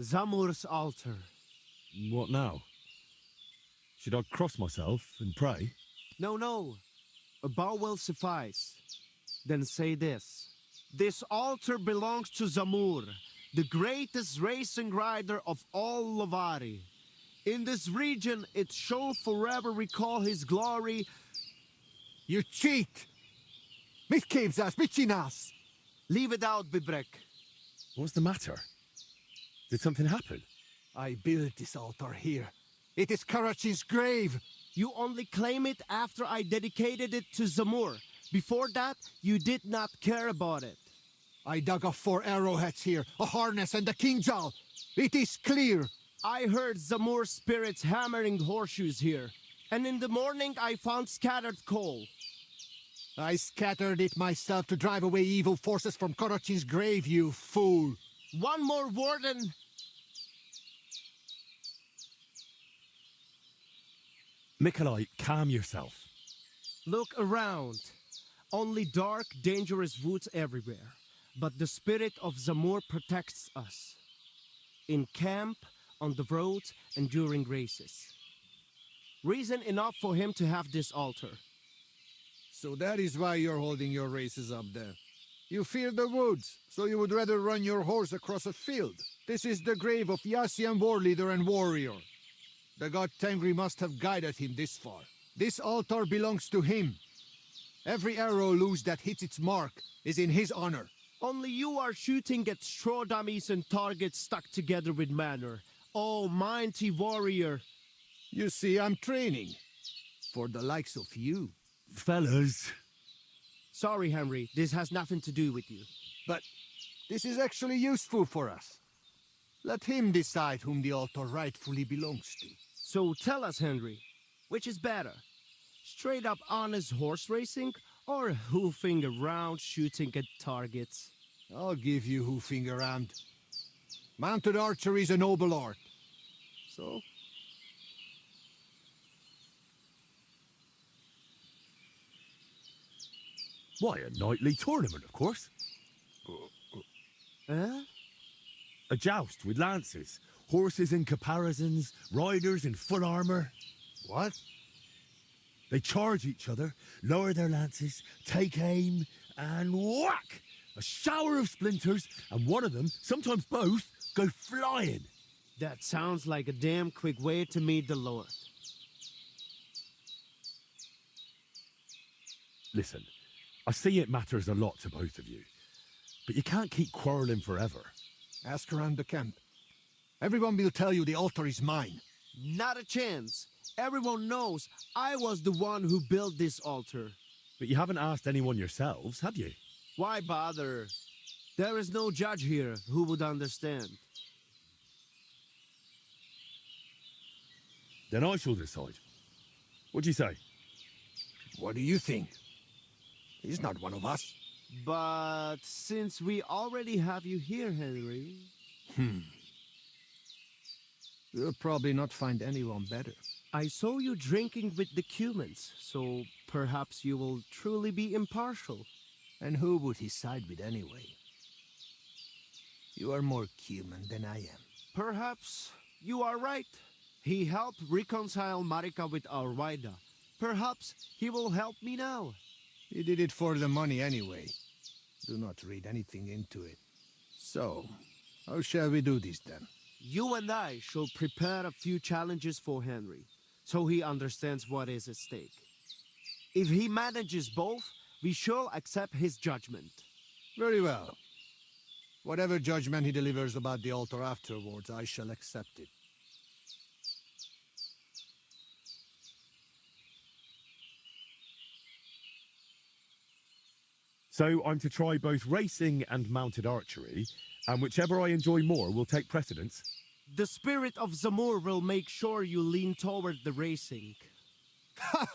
Zamur's altar. What now? Should I cross myself and pray? No. A bow will suffice. Then say this. This altar belongs to Zamur, the greatest racing rider of all Lavari. In this region, it shall forever recall his glory. You cheat! Mitkevzas, Michinas! Leave it out, Bibrek. What's the matter? Did something happen? I built this altar here. It is Karachin's grave. You only claim it after I dedicated it to Zamur. Before that, you did not care about it. I dug up 4 arrowheads here, a harness and a kinjal. It is clear. I heard Zamur's spirits hammering horseshoes here. And in the morning, I found scattered coal. I scattered it myself to drive away evil forces from Karachin's grave, you fool. One more word and... Mikolai, calm yourself. Look around. Only dark, dangerous woods everywhere. But the spirit of Zamur protects us. In camp, on the roads, and during races. Reason enough for him to have this altar. So that is why you're holding your races up there. You fear the woods, so you would rather run your horse across a field. This is the grave of Yassian war leader and warrior. The god Tengri must have guided him this far. This altar belongs to him. Every arrow loose that hits its mark is in his honor. Only you are shooting at straw dummies and targets stuck together with manner. Oh, mighty warrior. You see, I'm training. For the likes of you. Fellas. Sorry, Henry. This has nothing to do with you. But this is actually useful for us. Let him decide whom the altar rightfully belongs to. So tell us, Henry, which is better? Straight up honest horse racing or hoofing around shooting at targets? I'll give you hoofing around. Mounted archery is a noble art. So? Why, a nightly tournament, of course. A joust with lances, horses in caparisons, riders in full armor. What? They charge each other, lower their lances, take aim, and whack! A shower of splinters, and one of them, sometimes both, go flying. That sounds like a damn quick way to meet the Lord. Listen, I see it matters a lot to both of you, but you can't keep quarreling forever. Ask around the camp. Everyone will tell you the altar is mine. Not a chance. Everyone knows I was the one who built this altar. But you haven't asked anyone yourselves, have you? Why bother? There is no judge here who would understand. Then I shall decide. What do you say? What do you think? He's not one of us. But since we already have you here, Henry... You'll probably not find anyone better. I saw you drinking with the Cumans, so perhaps you will truly be impartial. And who would he side with anyway? You are more Cuman than I am. Perhaps you are right. He helped reconcile Marika with Arwaida. Perhaps he will help me now. He did it for the money anyway. Do not read anything into it. So, how shall we do this then? You and I shall prepare a few challenges for Henry, so he understands what is at stake. If he manages both, we shall accept his judgment. Very well. Whatever judgment he delivers about the altar afterwards, I shall accept it. So I'm to try both racing and mounted archery, and whichever I enjoy more will take precedence. The spirit of Zamur will make sure you lean toward the racing. Ha!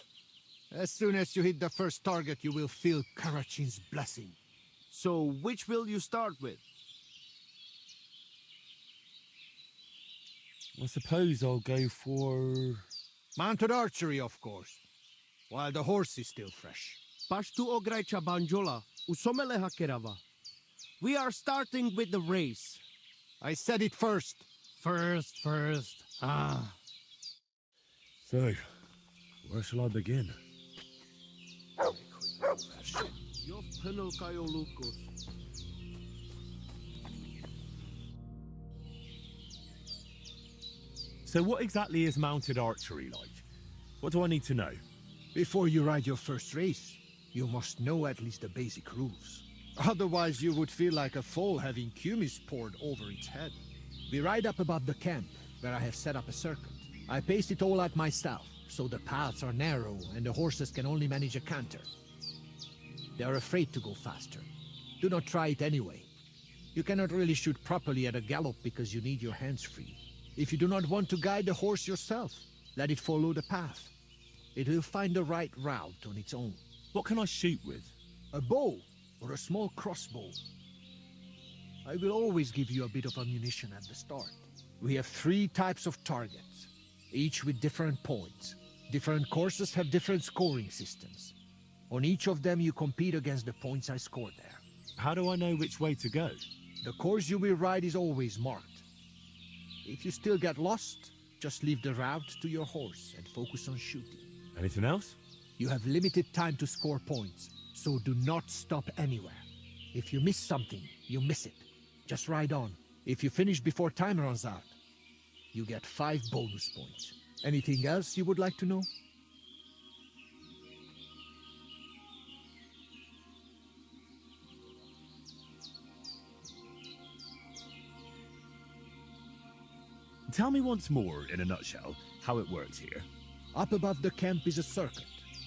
As soon as you hit the first target, you will feel Karachin's blessing. So which will you start with? I suppose I'll go for... Mounted archery, of course, while the horse is still fresh. Pashtu ograjcha banjola, usomele hakerava. We are starting with the race. I said it first. First. Ah. So, where shall I begin? So what exactly is mounted archery like? What do I need to know? Before you ride your first race, you must know at least the basic rules. Otherwise you would feel like a foal having kumis poured over its head. We ride up above the camp, where I have set up a circuit. I paced it all out myself, so the paths are narrow and the horses can only manage a canter. They are afraid to go faster. Do not try it anyway. You cannot really shoot properly at a gallop because you need your hands free. If you do not want to guide the horse yourself, let it follow the path. It will find the right route on its own. What can I shoot with? A bow or a small crossbow. I will always give you a bit of ammunition at the start. We have 3 types of targets, each with different points. Different courses have different scoring systems. On each of them you compete against the points I scored there. How do I know which way to go? The course you will ride is always marked. If you still get lost, just leave the route to your horse and focus on shooting. Anything else? You have limited time to score points, so do not stop anywhere. If you miss something, you miss it. Just ride on. If you finish before time runs out, you get 5 bonus points. Anything else you would like to know? Tell me once more, in a nutshell, how it works here. Up above the camp is a circuit,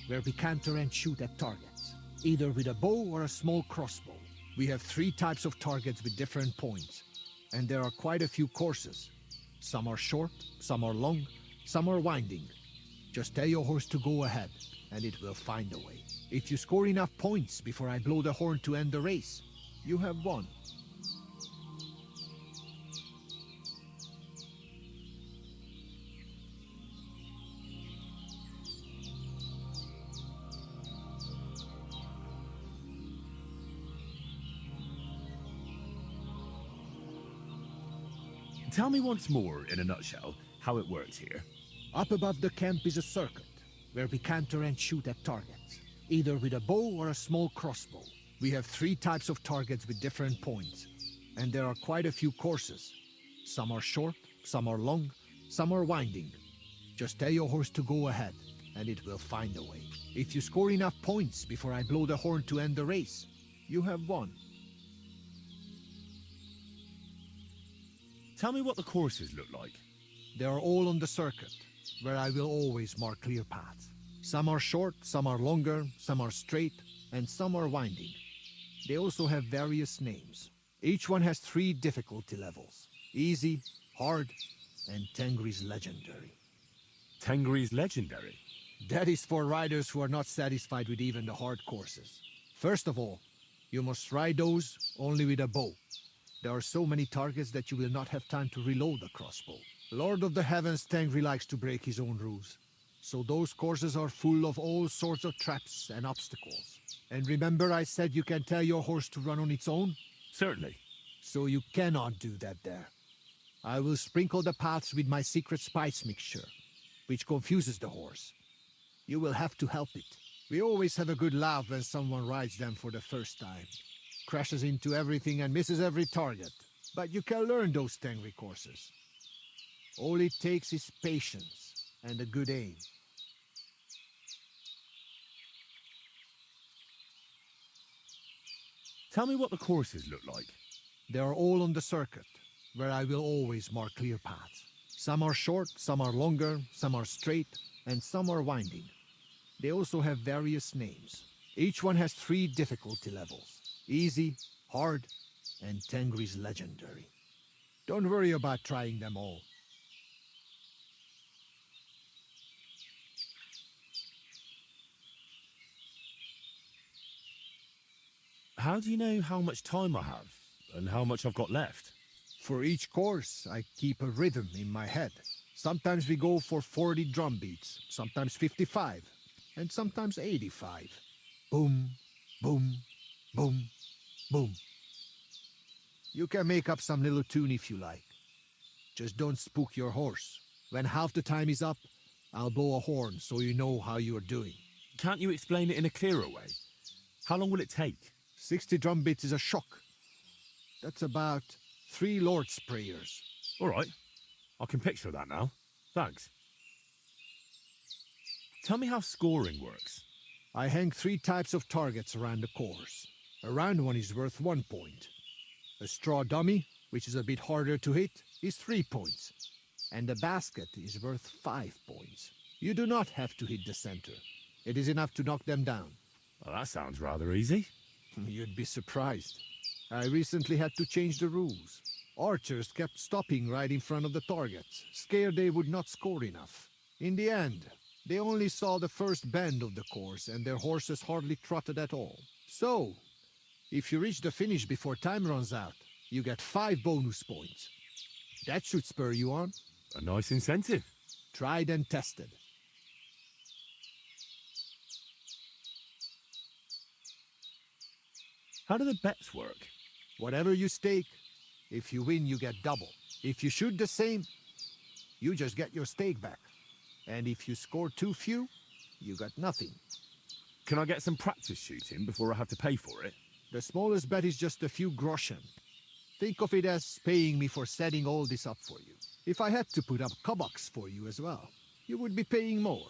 where we canter and shoot at targets, either with a bow or a small crossbow. We have 3 types of targets with different points. and there are quite a few courses. Some are short, some are long, some are winding. Just tell your horse to go ahead, and it will find a way. If you score enough points before I blow the horn to end the race, you have won. Tell me once more, in a nutshell, how it works here. Up above the camp is a circuit, where we canter and shoot at targets, either with a bow or a small crossbow. We have 3 types of targets with different points, and there are quite a few courses. Some are short, some are long, some are winding. Just tell your horse to go ahead, and it will find a way. If you score enough points before I blow the horn to end the race, you have won. Tell me what the courses look like. They are all on the circuit, where I will always mark clear paths. Some are short, some are longer, some are straight, and some are winding. They also have various names. Each one has 3 difficulty levels: easy, hard, and Tengri's legendary. Tengri's legendary? That is for riders who are not satisfied with even the hard courses. First of all, you must ride those only with a bow. There are so many targets that you will not have time to reload the crossbow. Lord of the Heavens Tengri likes to break his own rules. So those courses are full of all sorts of traps and obstacles. And remember I said you can tell your horse to run on its own? Certainly. So you cannot do that there. I will sprinkle the paths with my secret spice mixture, which confuses the horse. You will have to help it. We always have a good laugh when someone rides them for the first time. Crashes into everything and misses every target. But you can learn those Tengri courses. All it takes is patience and a good aim. Tell me what the courses look like. They are all on the circuit, where I will always mark clear paths. Some are short, some are longer, some are straight, and some are winding. They also have various names. Each one has 3 difficulty levels: easy, hard, and Tengri's legendary. Don't worry about trying them all. How do you know how much time I have and how much I've got left? For each course, I keep a rhythm in my head. Sometimes we go for 40 drum beats, sometimes 55, and sometimes 85. Boom, boom, boom, boom. You can make up some little tune if you like. Just don't spook your horse. When half the time is up, I'll blow a horn so you know how you are doing. Can't you explain it in a clearer way? How long will it take? 60 drum beats is a shock. That's about 3 Lord's prayers. All right. I can picture that now. Thanks. Tell me how scoring works. I hang 3 types of targets around the course. A round one is worth 1 point. A straw dummy, which is a bit harder to hit, is 3 points. And a basket is worth 5 points. You do not have to hit the center. It is enough to knock them down. Well, that sounds rather easy. You'd be surprised. I recently had to change the rules. Archers kept stopping right in front of the targets, scared they would not score enough. In the end, they only saw the first bend of the course and their horses hardly trotted at all. So, if you reach the finish before time runs out, you get 5 bonus points. That should spur you on. A nice incentive. Tried and tested. How do the bets work? Whatever you stake, if you win, you get double. If you shoot the same, you just get your stake back. And if you score too few, you got nothing. Can I get some practice shooting before I have to pay for it? The smallest bet is just a few groschen. Think of it as paying me for setting all this up for you. If I had to put up koboks for you as well, you would be paying more.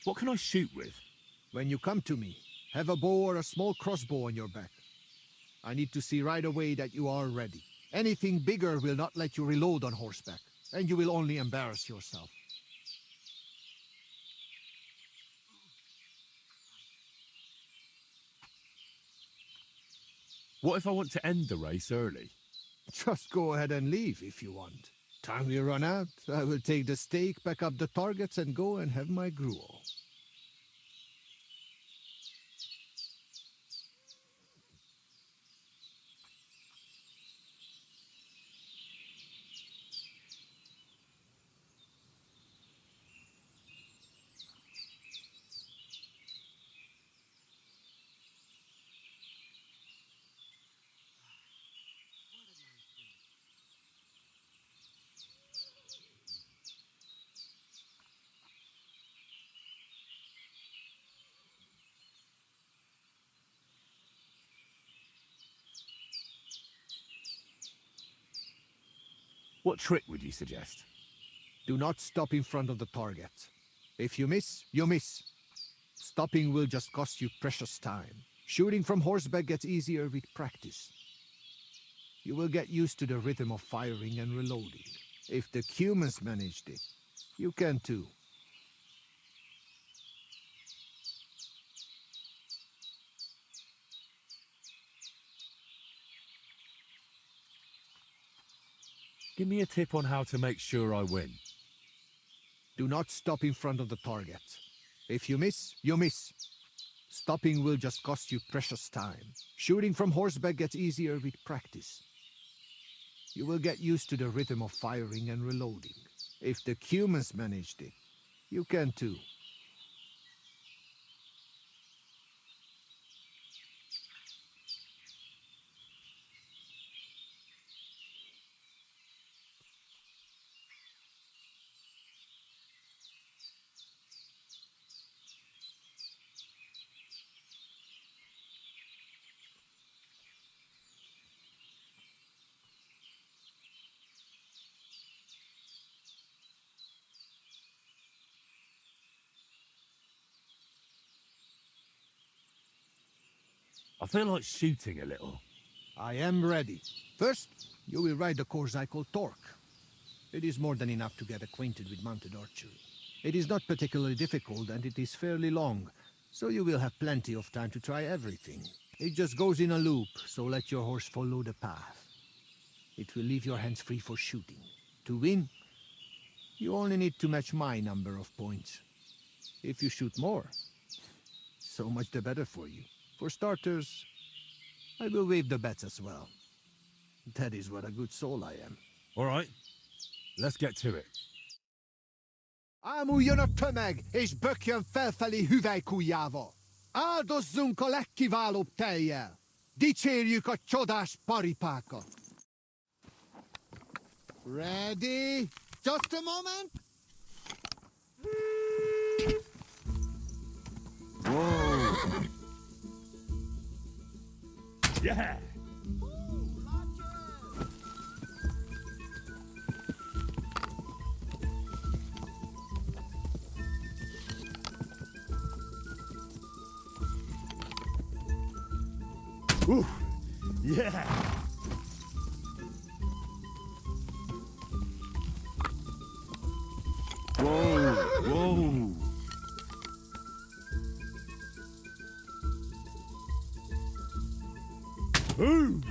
What can I shoot with? When you come to me, have a bow or a small crossbow on your back. I need to see right away that you are ready. Anything bigger will not let you reload on horseback, and you will only embarrass yourself. What if I want to end the race early? Just go ahead and leave if you want. Time we run out, I will take the stake, back up the targets, and go and have my gruel. What trick would you suggest? Do not stop in front of the target. If you miss, you miss. Stopping will just cost you precious time. Shooting from horseback gets easier with practice. You will get used to the rhythm of firing and reloading. If the humans managed it, you can too. Give me a tip on how to make sure I win. Do not stop in front of the target. If you miss, you miss. Stopping will just cost you precious time. Shooting from horseback gets easier with practice. You will get used to the rhythm of firing and reloading. If the humans managed it, you can too. I feel like shooting a little. I am ready. First, you will ride the course I call Torque. It is more than enough to get acquainted with mounted archery. It is not particularly difficult and it is fairly long, so you will have plenty of time to try everything. It just goes in a loop, so let your horse follow the path. It will leave your hands free for shooting. To win, you only need to match my number of points. If you shoot more, so much the better for you. For starters, I will waive the bets as well. That is what a good soul I am. All right, let's get to it. Ámuljon a tömeg, és bökjön felfelé hüvelykujjával. Áldozzunk a legkiválóbb tejjel. Dicsérjük a csodás paripákat. Ready? Just a moment. Whoa! Yeah! Ooh! Yeah! Whoa! Whoa! Ooh!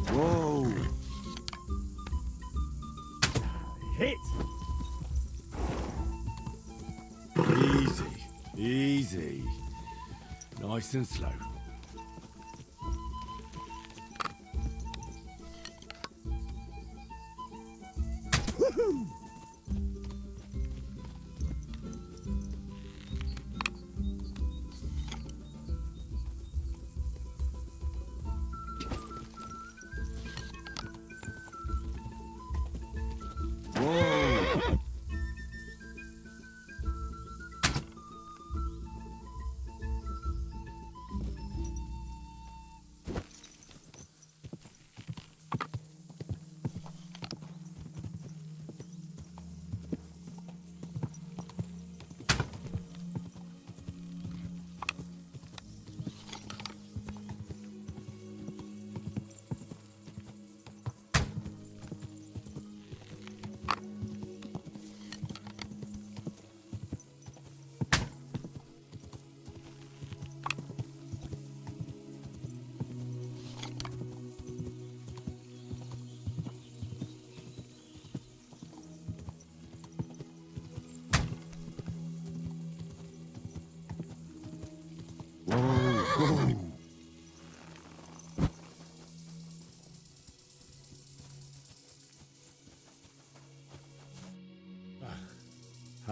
Whoa! Hit! Easy, easy. Nice and slow. Woohoo! Whoa!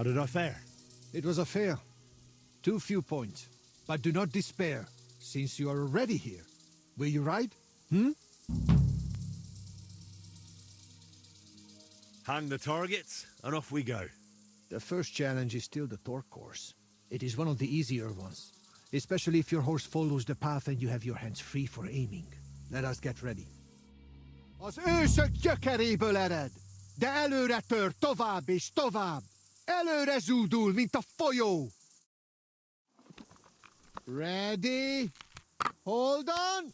How did I fare? It was a fair. Too few points. But do not despair, since you are already here. Will you ride? Hang the targets, and off we go. The first challenge is still the torque course. It is one of the easier ones, especially if your horse follows the path and you have your hands free for aiming. Let us get ready. Az ősök gyökeréből ered, de előre tör tovább és tovább. Előre zúdul, mint a folyó. Ready? Hold on!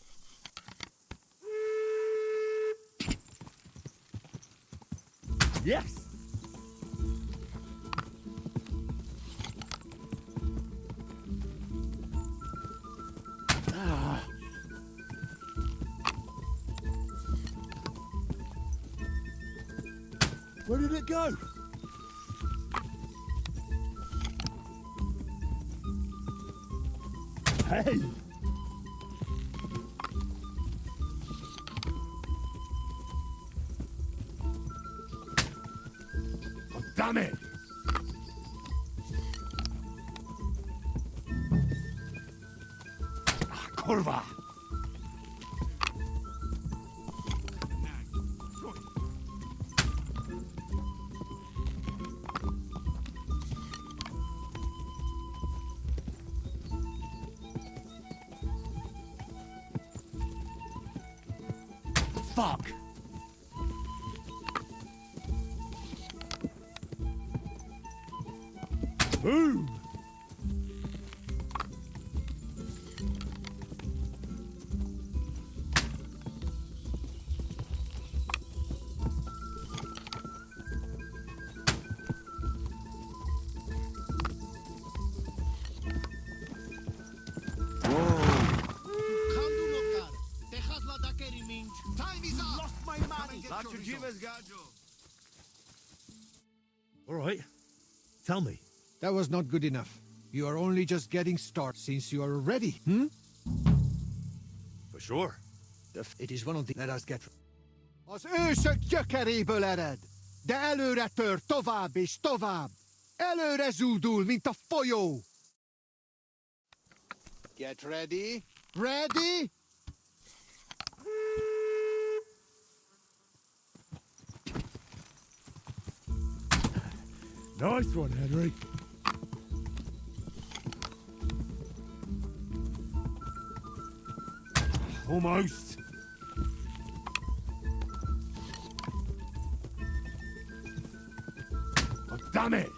Yes! Where did it go? Hey! Oh, damn it! Ah, curva! Fuck! Boom! Time is up! Lost my money! All right. Tell me. That was not good enough. You are only just getting started since you are ready. For sure. It is one of the... Let us get... Az ősök gyökeréből ered, de előre tör tovább és tovább. Előre zúdul, mint a folyó. Get ready. Ready? Nice one, Henry. Almost. Oh, damn it!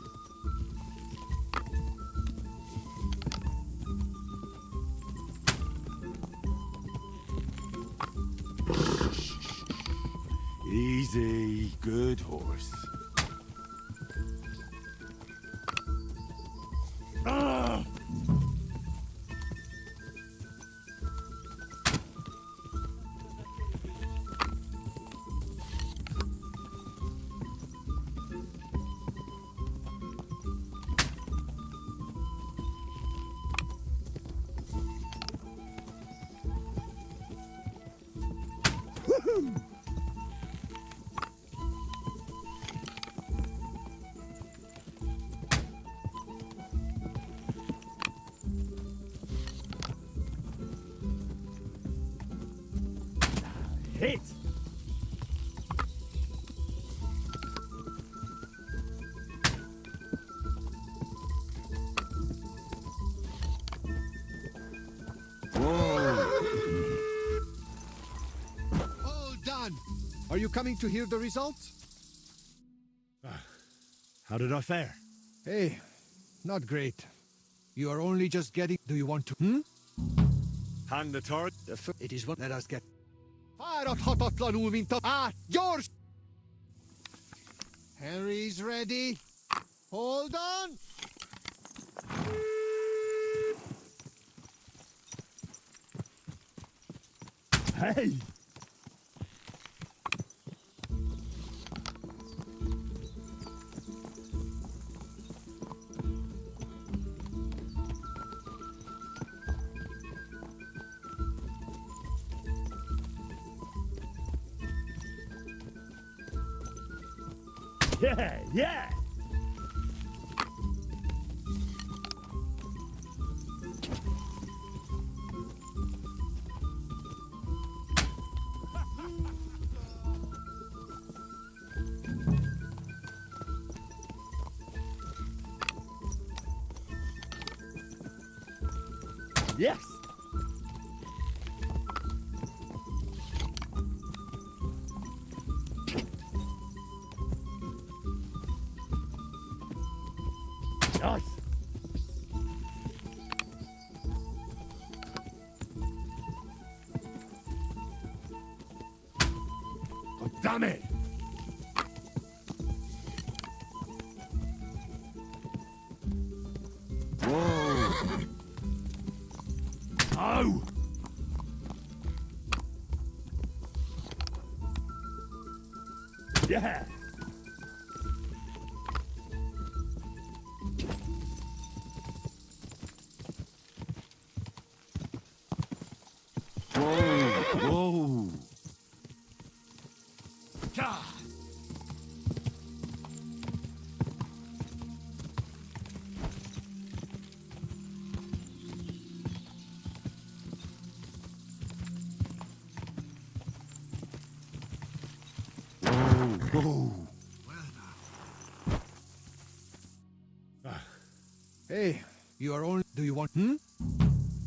Easy, good horse. Ah! Woohoo! Hit! All done! Are you coming to hear the results? How did I fare? Hey, not great. You are only just getting... Do you want to... Hang the target. It is what... Let us get... Fáradhatatlanul, mint a... Gyors! Henry's ready. Hold on! Hey! Yeah, yeah! Yes! Nice! Oh, damn it! Whoa! Oh! Yeah! Whoa! Whoa! God. Whoa! Hey, you are only... Do you want...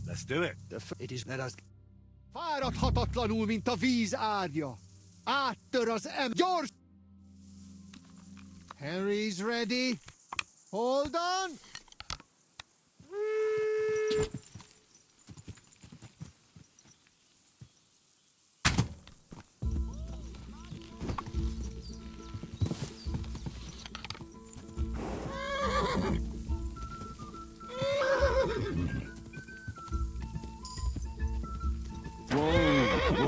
Let's do it. It is... Let us... Fáradt hatatlanul, mint a víz ágya. Áttör az Gyors! Henry's ready. Hold on. Whoa!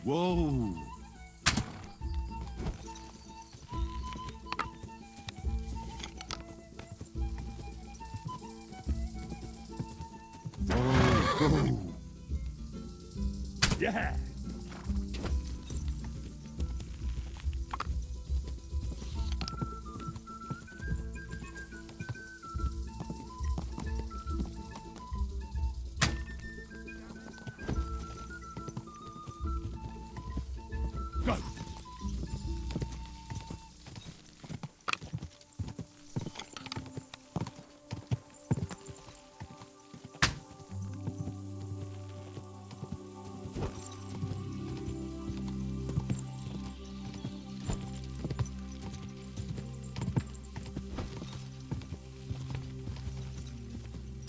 Whoa! Whoa! Whoa! Yeah! Go!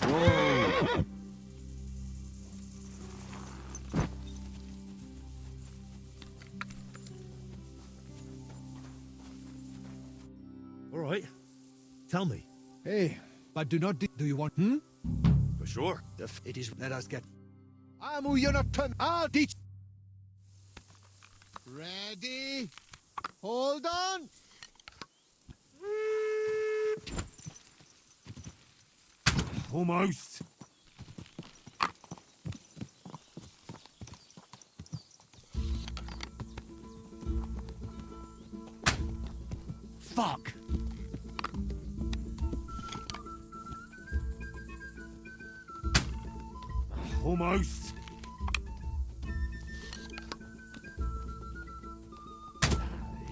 Whoa! All right. Tell me. Hey, but do not... Do you want... For sure. It is... Let us get... Amu Yonatan, I'll teach... Ready? Hold on. Almost. Fuck. Almost.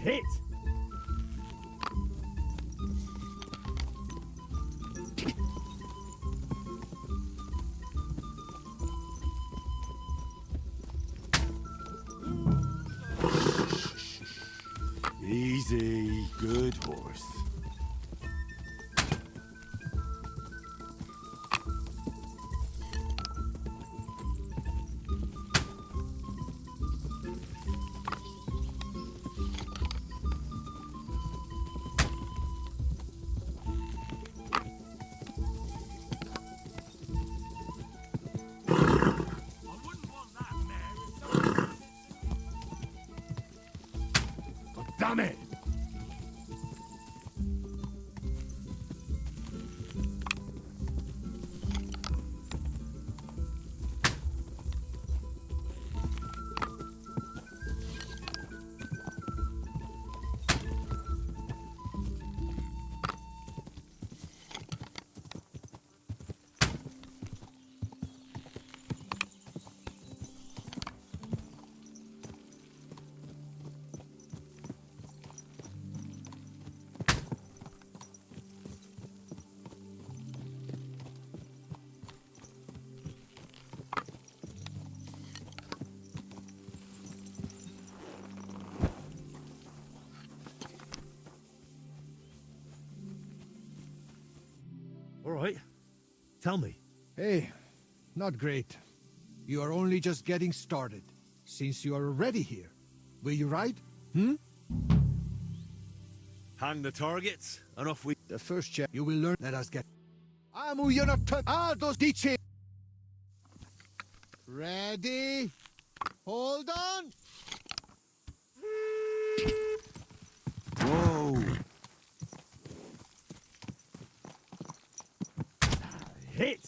Hit! Easy, good horse. All right. Tell me. Hey, not great. You are only just getting started. Since you are already here, will you ride? Hang the targets, and off we... The first check you will learn. Let us get... Amu Yonatan Aldos Dice. Ready? Hold on. Whoa. Hit.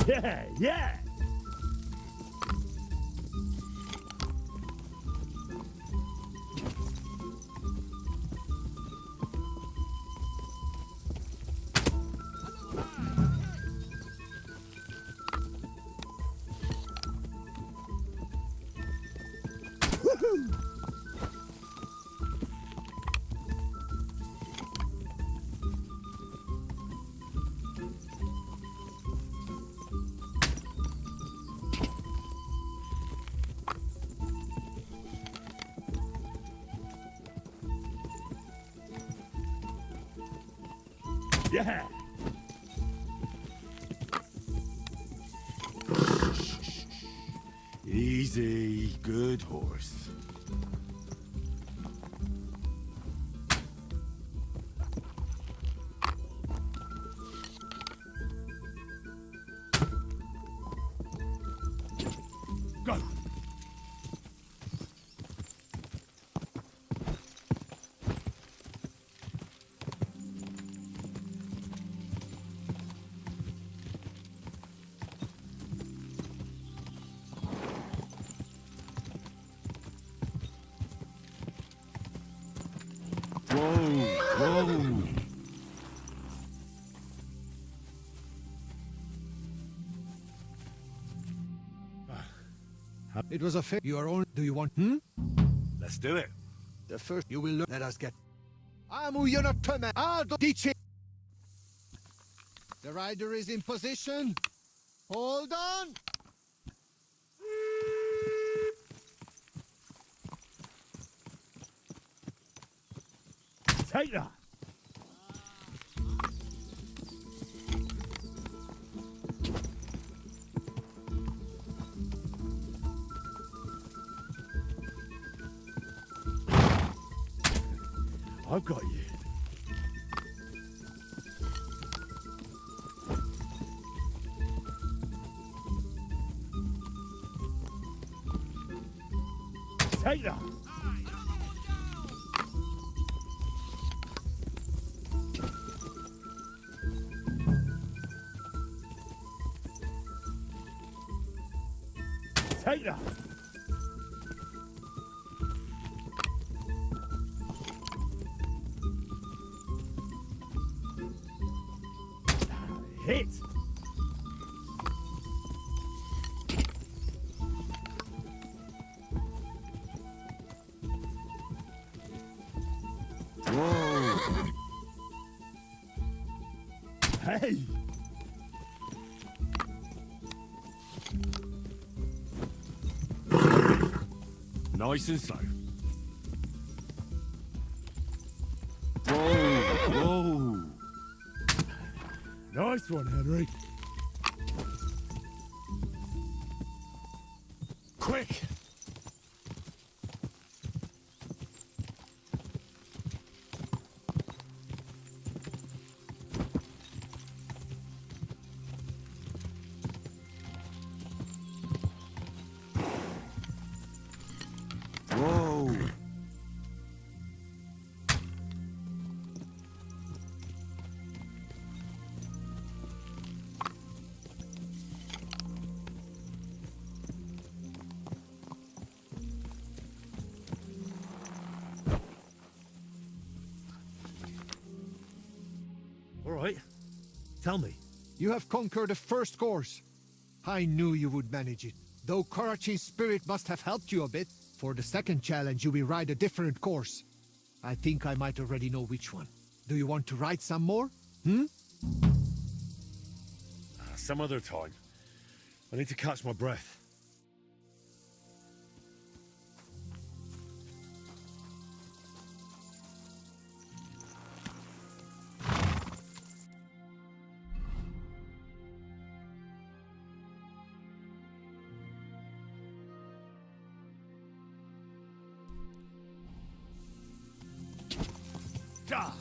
Yeah, yeah. Yeah. Easy, good horse. Go. Whoa. It was a fair. You are only. Do you want? Let's do it. The first you will learn. Let us get. Amu Yonatan Aldos Dice. The rider is in position. Hold on. Take that. I've got you. Take that. Take that. Hit. Whoa. Hey. Nice and slow. Whoa. Nice one, Henry. Quick. Whoa. All right. Tell me. You have conquered the first course. I knew you would manage it. Though Karachin's spirit must have helped you a bit. For the second challenge, you will ride a different course. I think I might already know which one. Do you want to ride some more? Some other time. I need to catch my breath. God.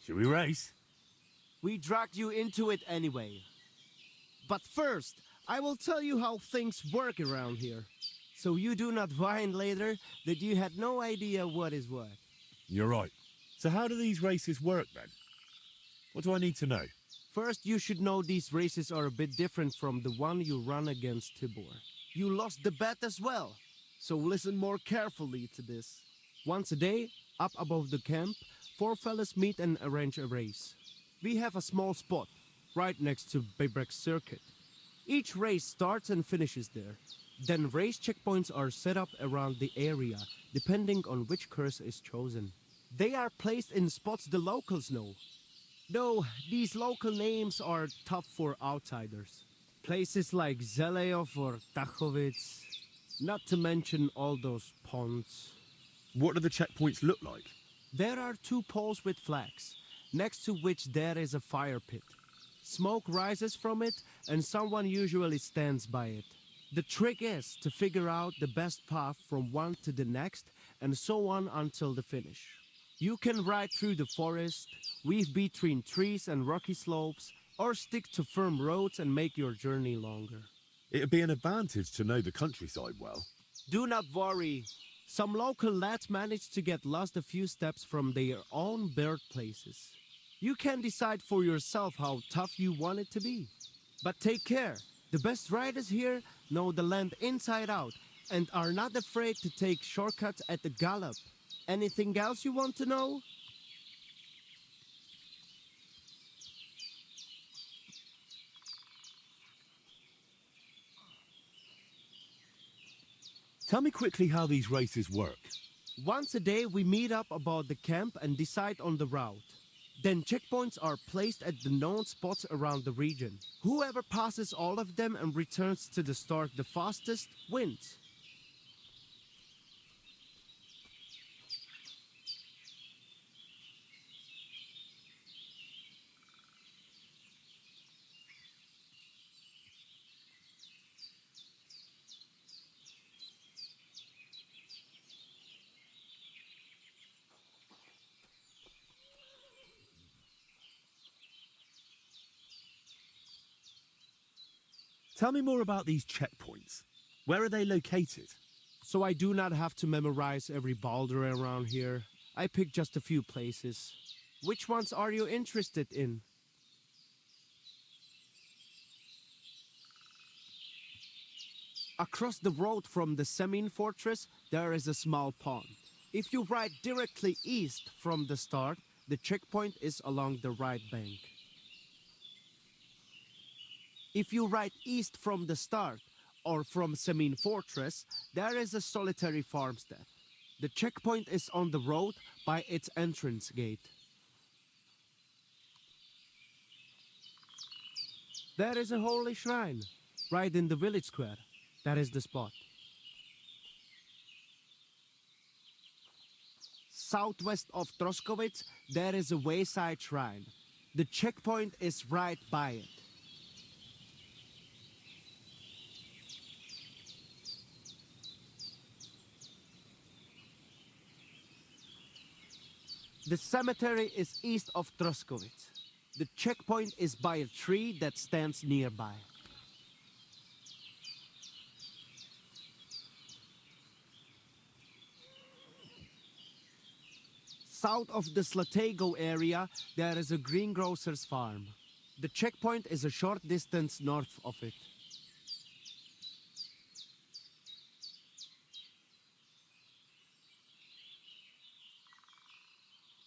Should we race? We dragged you into it anyway. But first, I will tell you how things work around here. So you do not whine later that you had no idea what is what. You're right. So how do these races work then? What do I need to know? First, you should know these races are a bit different from the one you run against Tibor. You lost the bet as well. So listen more carefully to this. Once a day, up above the camp, 4 fellas meet and arrange a race. We have a small spot, right next to Bebrek's circuit. Each race starts and finishes there. Then race checkpoints are set up around the area, depending on which course is chosen. They are placed in spots the locals know. Though these local names are tough for outsiders. Places like Zeleov or Tachovitz, not to mention all those ponds. What do the checkpoints look like? There are 2 poles with flags, next to which there is a fire pit. Smoke rises from it, and someone usually stands by it. The trick is to figure out the best path from one to the next, and so on until the finish. You can ride through the forest, weave between trees and rocky slopes, or stick to firm roads and make your journey longer. It'd be an advantage to know the countryside well. Do not worry. Some local lads manage to get lost a few steps from their own birthplaces. You can decide for yourself how tough you want it to be. But take care. The best riders here know the land inside out and are not afraid to take shortcuts at the gallop. Anything else you want to know? Tell me quickly how these races work. Once a day we meet up about the camp and decide on the route. Then checkpoints are placed at the known spots around the region. Whoever passes all of them and returns to the start the fastest wins. Tell me more about these checkpoints. Where are they located? So I do not have to memorize every boulder around here. I pick just a few places. Which ones are you interested in? Across the road from the Semin fortress, there is a small pond. If you ride directly east from the start, the checkpoint is along the right bank. If you ride east from the start, or from Semin fortress, there is a solitary farmstead. The checkpoint is on the road by its entrance gate. There is a holy shrine, right in the village square. That is the spot. Southwest of Troskowitz, there is a wayside shrine. The checkpoint is right by it. The cemetery is east of Troskowitz. The checkpoint is by a tree that stands nearby. South of the Slatego area, there is a greengrocer's farm. The checkpoint is a short distance north of it.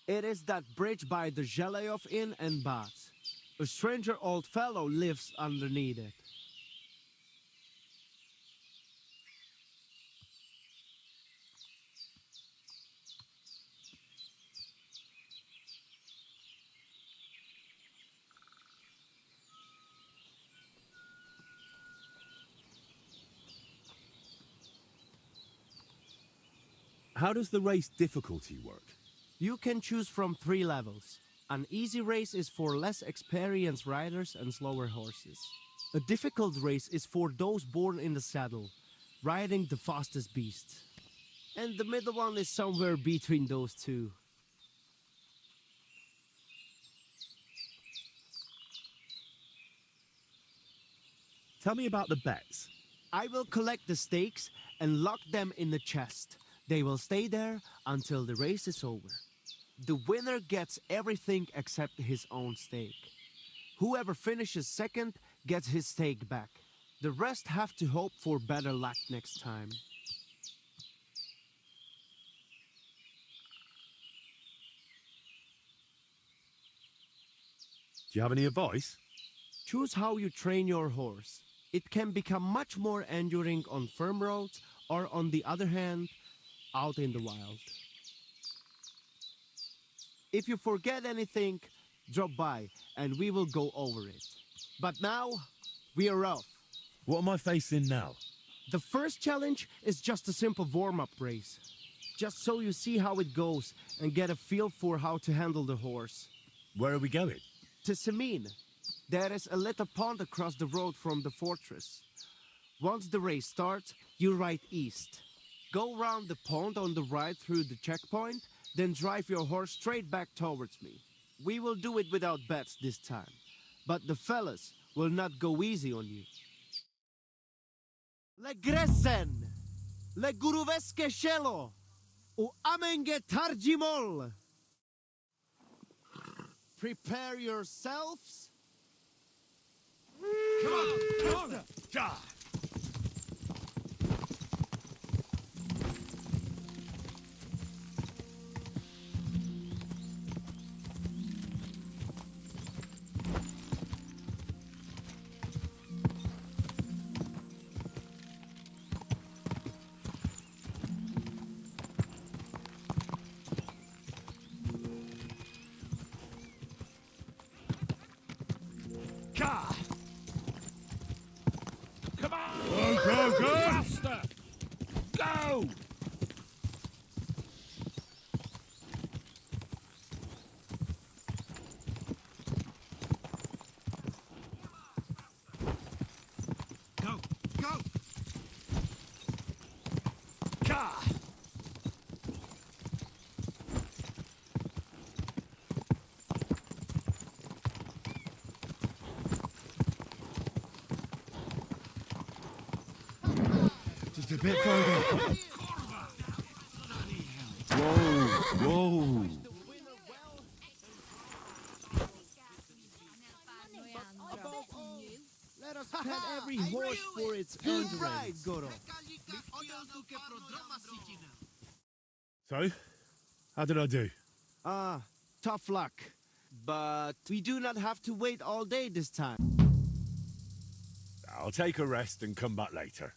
It is that bridge by the Zheleov Inn and Baths. A stranger old fellow lives underneath it. How does the race difficulty work? You can choose from 3 levels. An easy race is for less experienced riders and slower horses. A difficult race is for those born in the saddle, riding the fastest beasts. And the middle one is somewhere between those two. Tell me about the bets. I will collect the stakes and lock them in the chest. They will stay there until the race is over. The winner gets everything except his own stake. Whoever finishes second gets his stake back. The rest have to hope for better luck next time. Do you have any advice? Choose how you train your horse. It can become much more enduring on firm roads or, on the other hand, out in the wild. If you forget anything, drop by and we will go over it. But now, we are off. What am I facing now? The first challenge is just a simple warm-up race. Just so you see how it goes and get a feel for how to handle the horse. Where are we going? To Semin. There is a little pond across the road from the fortress. Once the race starts, you ride east. Go round the pond on the right through the checkpoint, then drive your horse straight back towards me. We will do it without bets this time, but the fellas will not go easy on you. Le Gresen, le Guruveske Shelo, u Amenge Tarjimol. Prepare yourselves. Come on! God! Come on! Go, go, go! Faster! Go! Go! Go! God! Just a bit further. Whoa, whoa. Let us pet every horse for its endurance. Goro. So, how did I do? Tough luck. But we do not have to wait all day this time. I'll take a rest and come back later.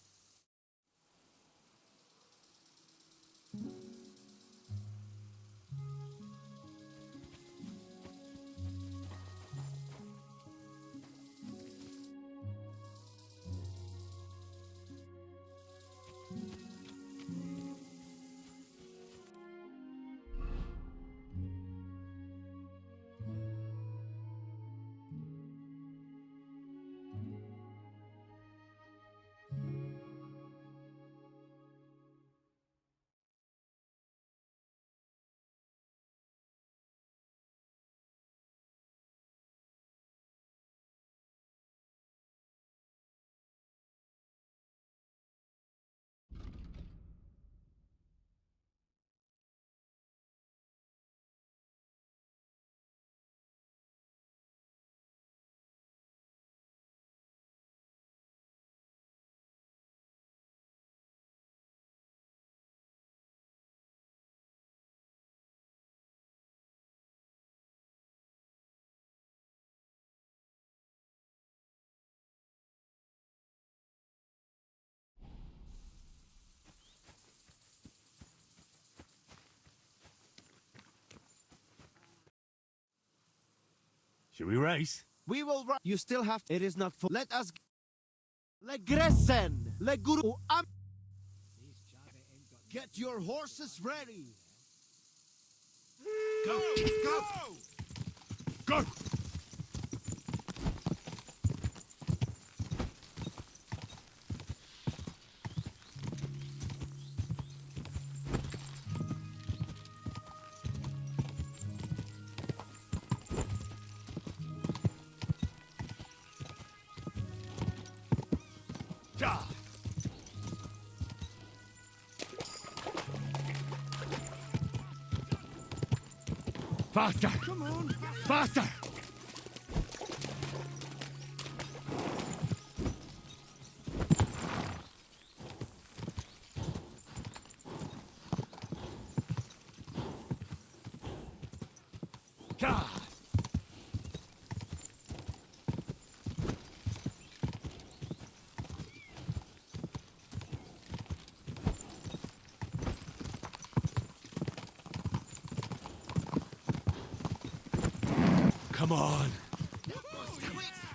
Should we race? We will run. You still have. It is not full. Let us. Legresen. Leguru. Get your horses ready. Go! Go! Go! Faster! Come on. Faster! God! Come on!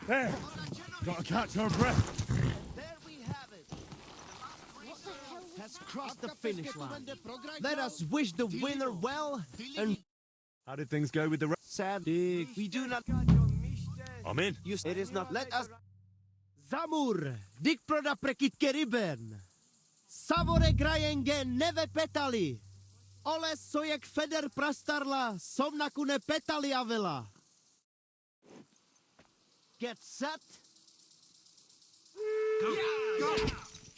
There! Gotta catch our breath! There we have it. Has crossed the finish line. Let us wish the winner well and. How did things go with the rest? Sad. We do not. I'm in. It is not. Let us. Zamur. Dik proda prekit keriben. Savore grajenge neve petali. Ole sojek feder prastarla. Somnakune petali avela. Get set. Go! Go!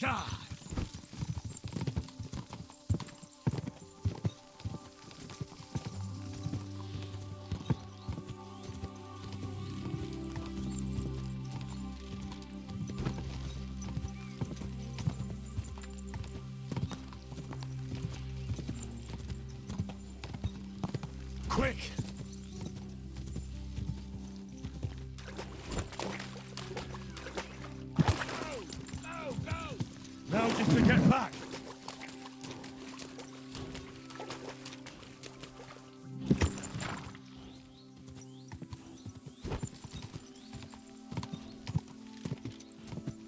God! Quick! Now just to get back!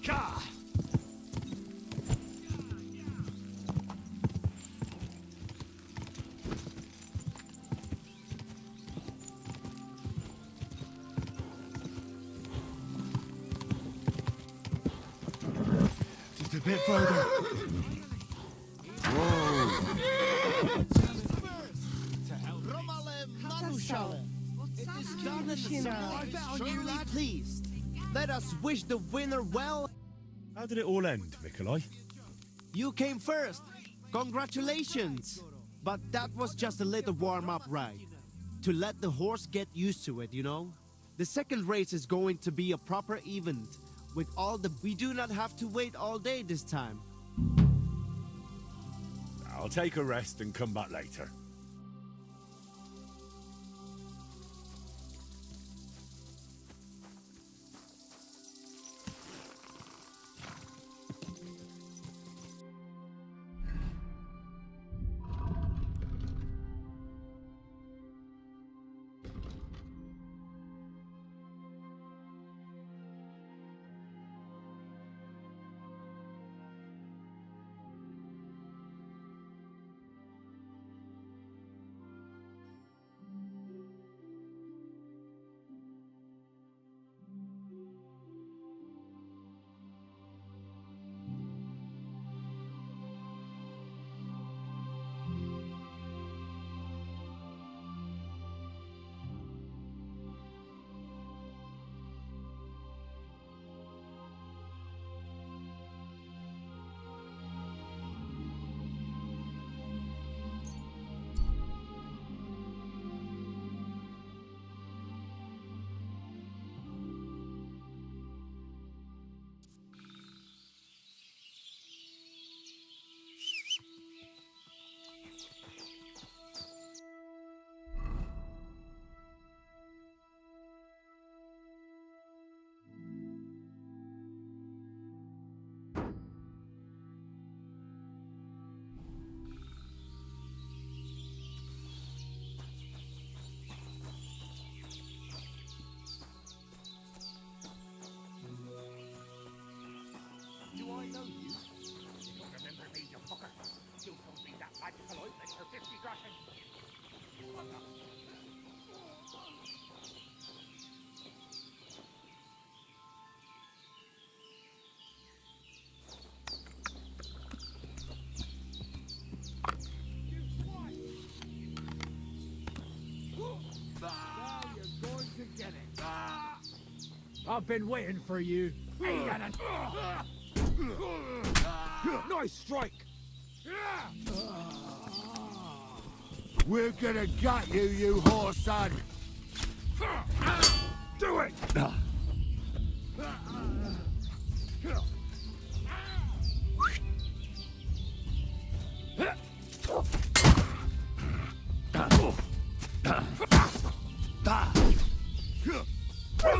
God! Just a bit further. Romale Manushale. It is done and extremely pleased. Let us wish the winner well. How did it all end, Mikolai? You came first. Congratulations. But that was just a little warm-up ride. To let the horse get used to it, you know? The second race is going to be a proper event. With all the... We do not have to wait all day this time. I'll take a rest and come back later. I've been waiting for you. Nice strike! We're gonna gut you, you whore son! Do it! No,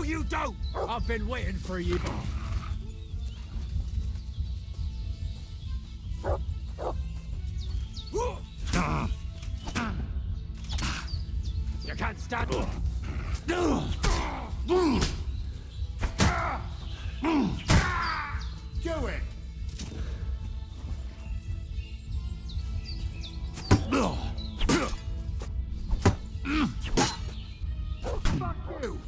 you don't! I've been waiting for you. You can't stand it. Do it! Fuck you!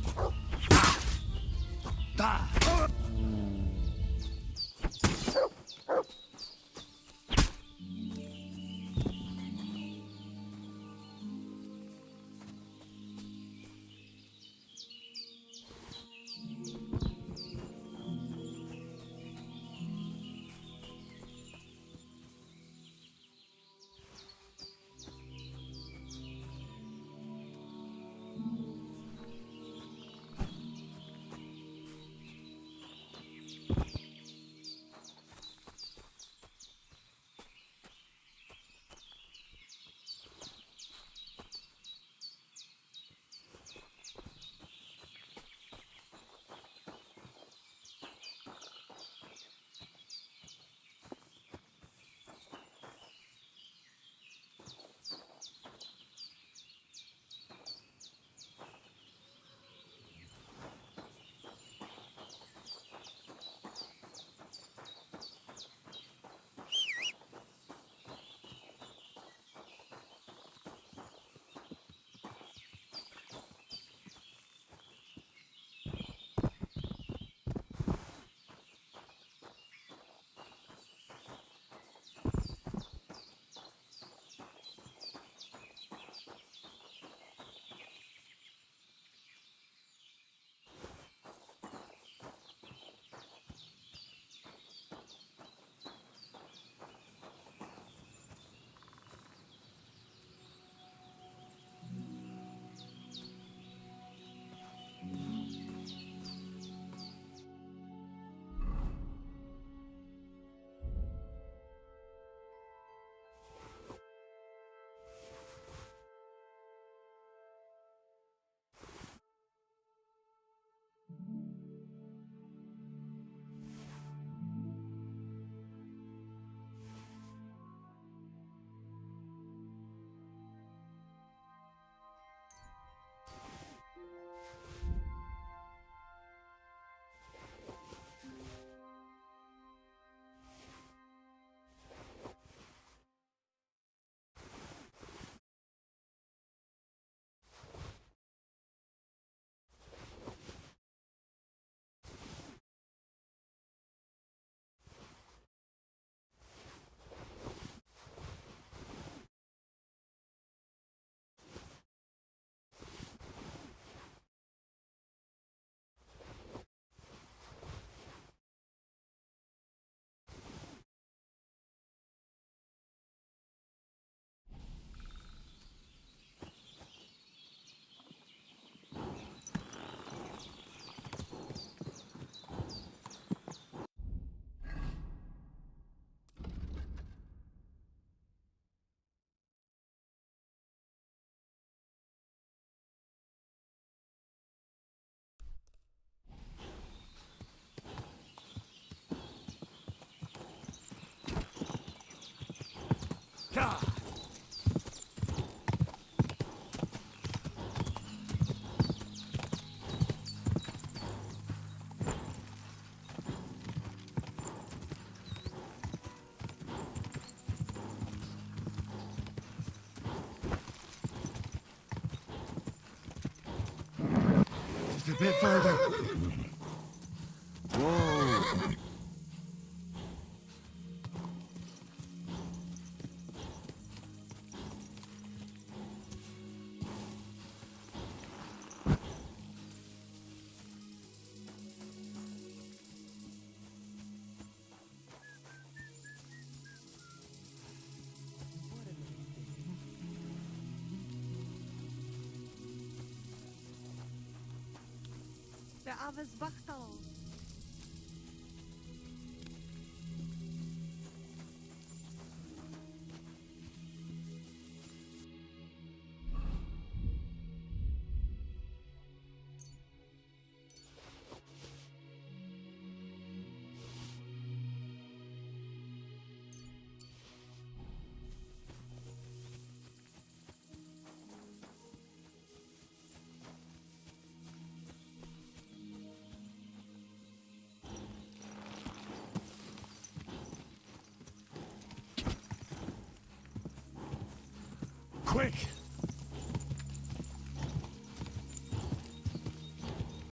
Just a bit further. Whoa. The Aves Bachtal. Quick!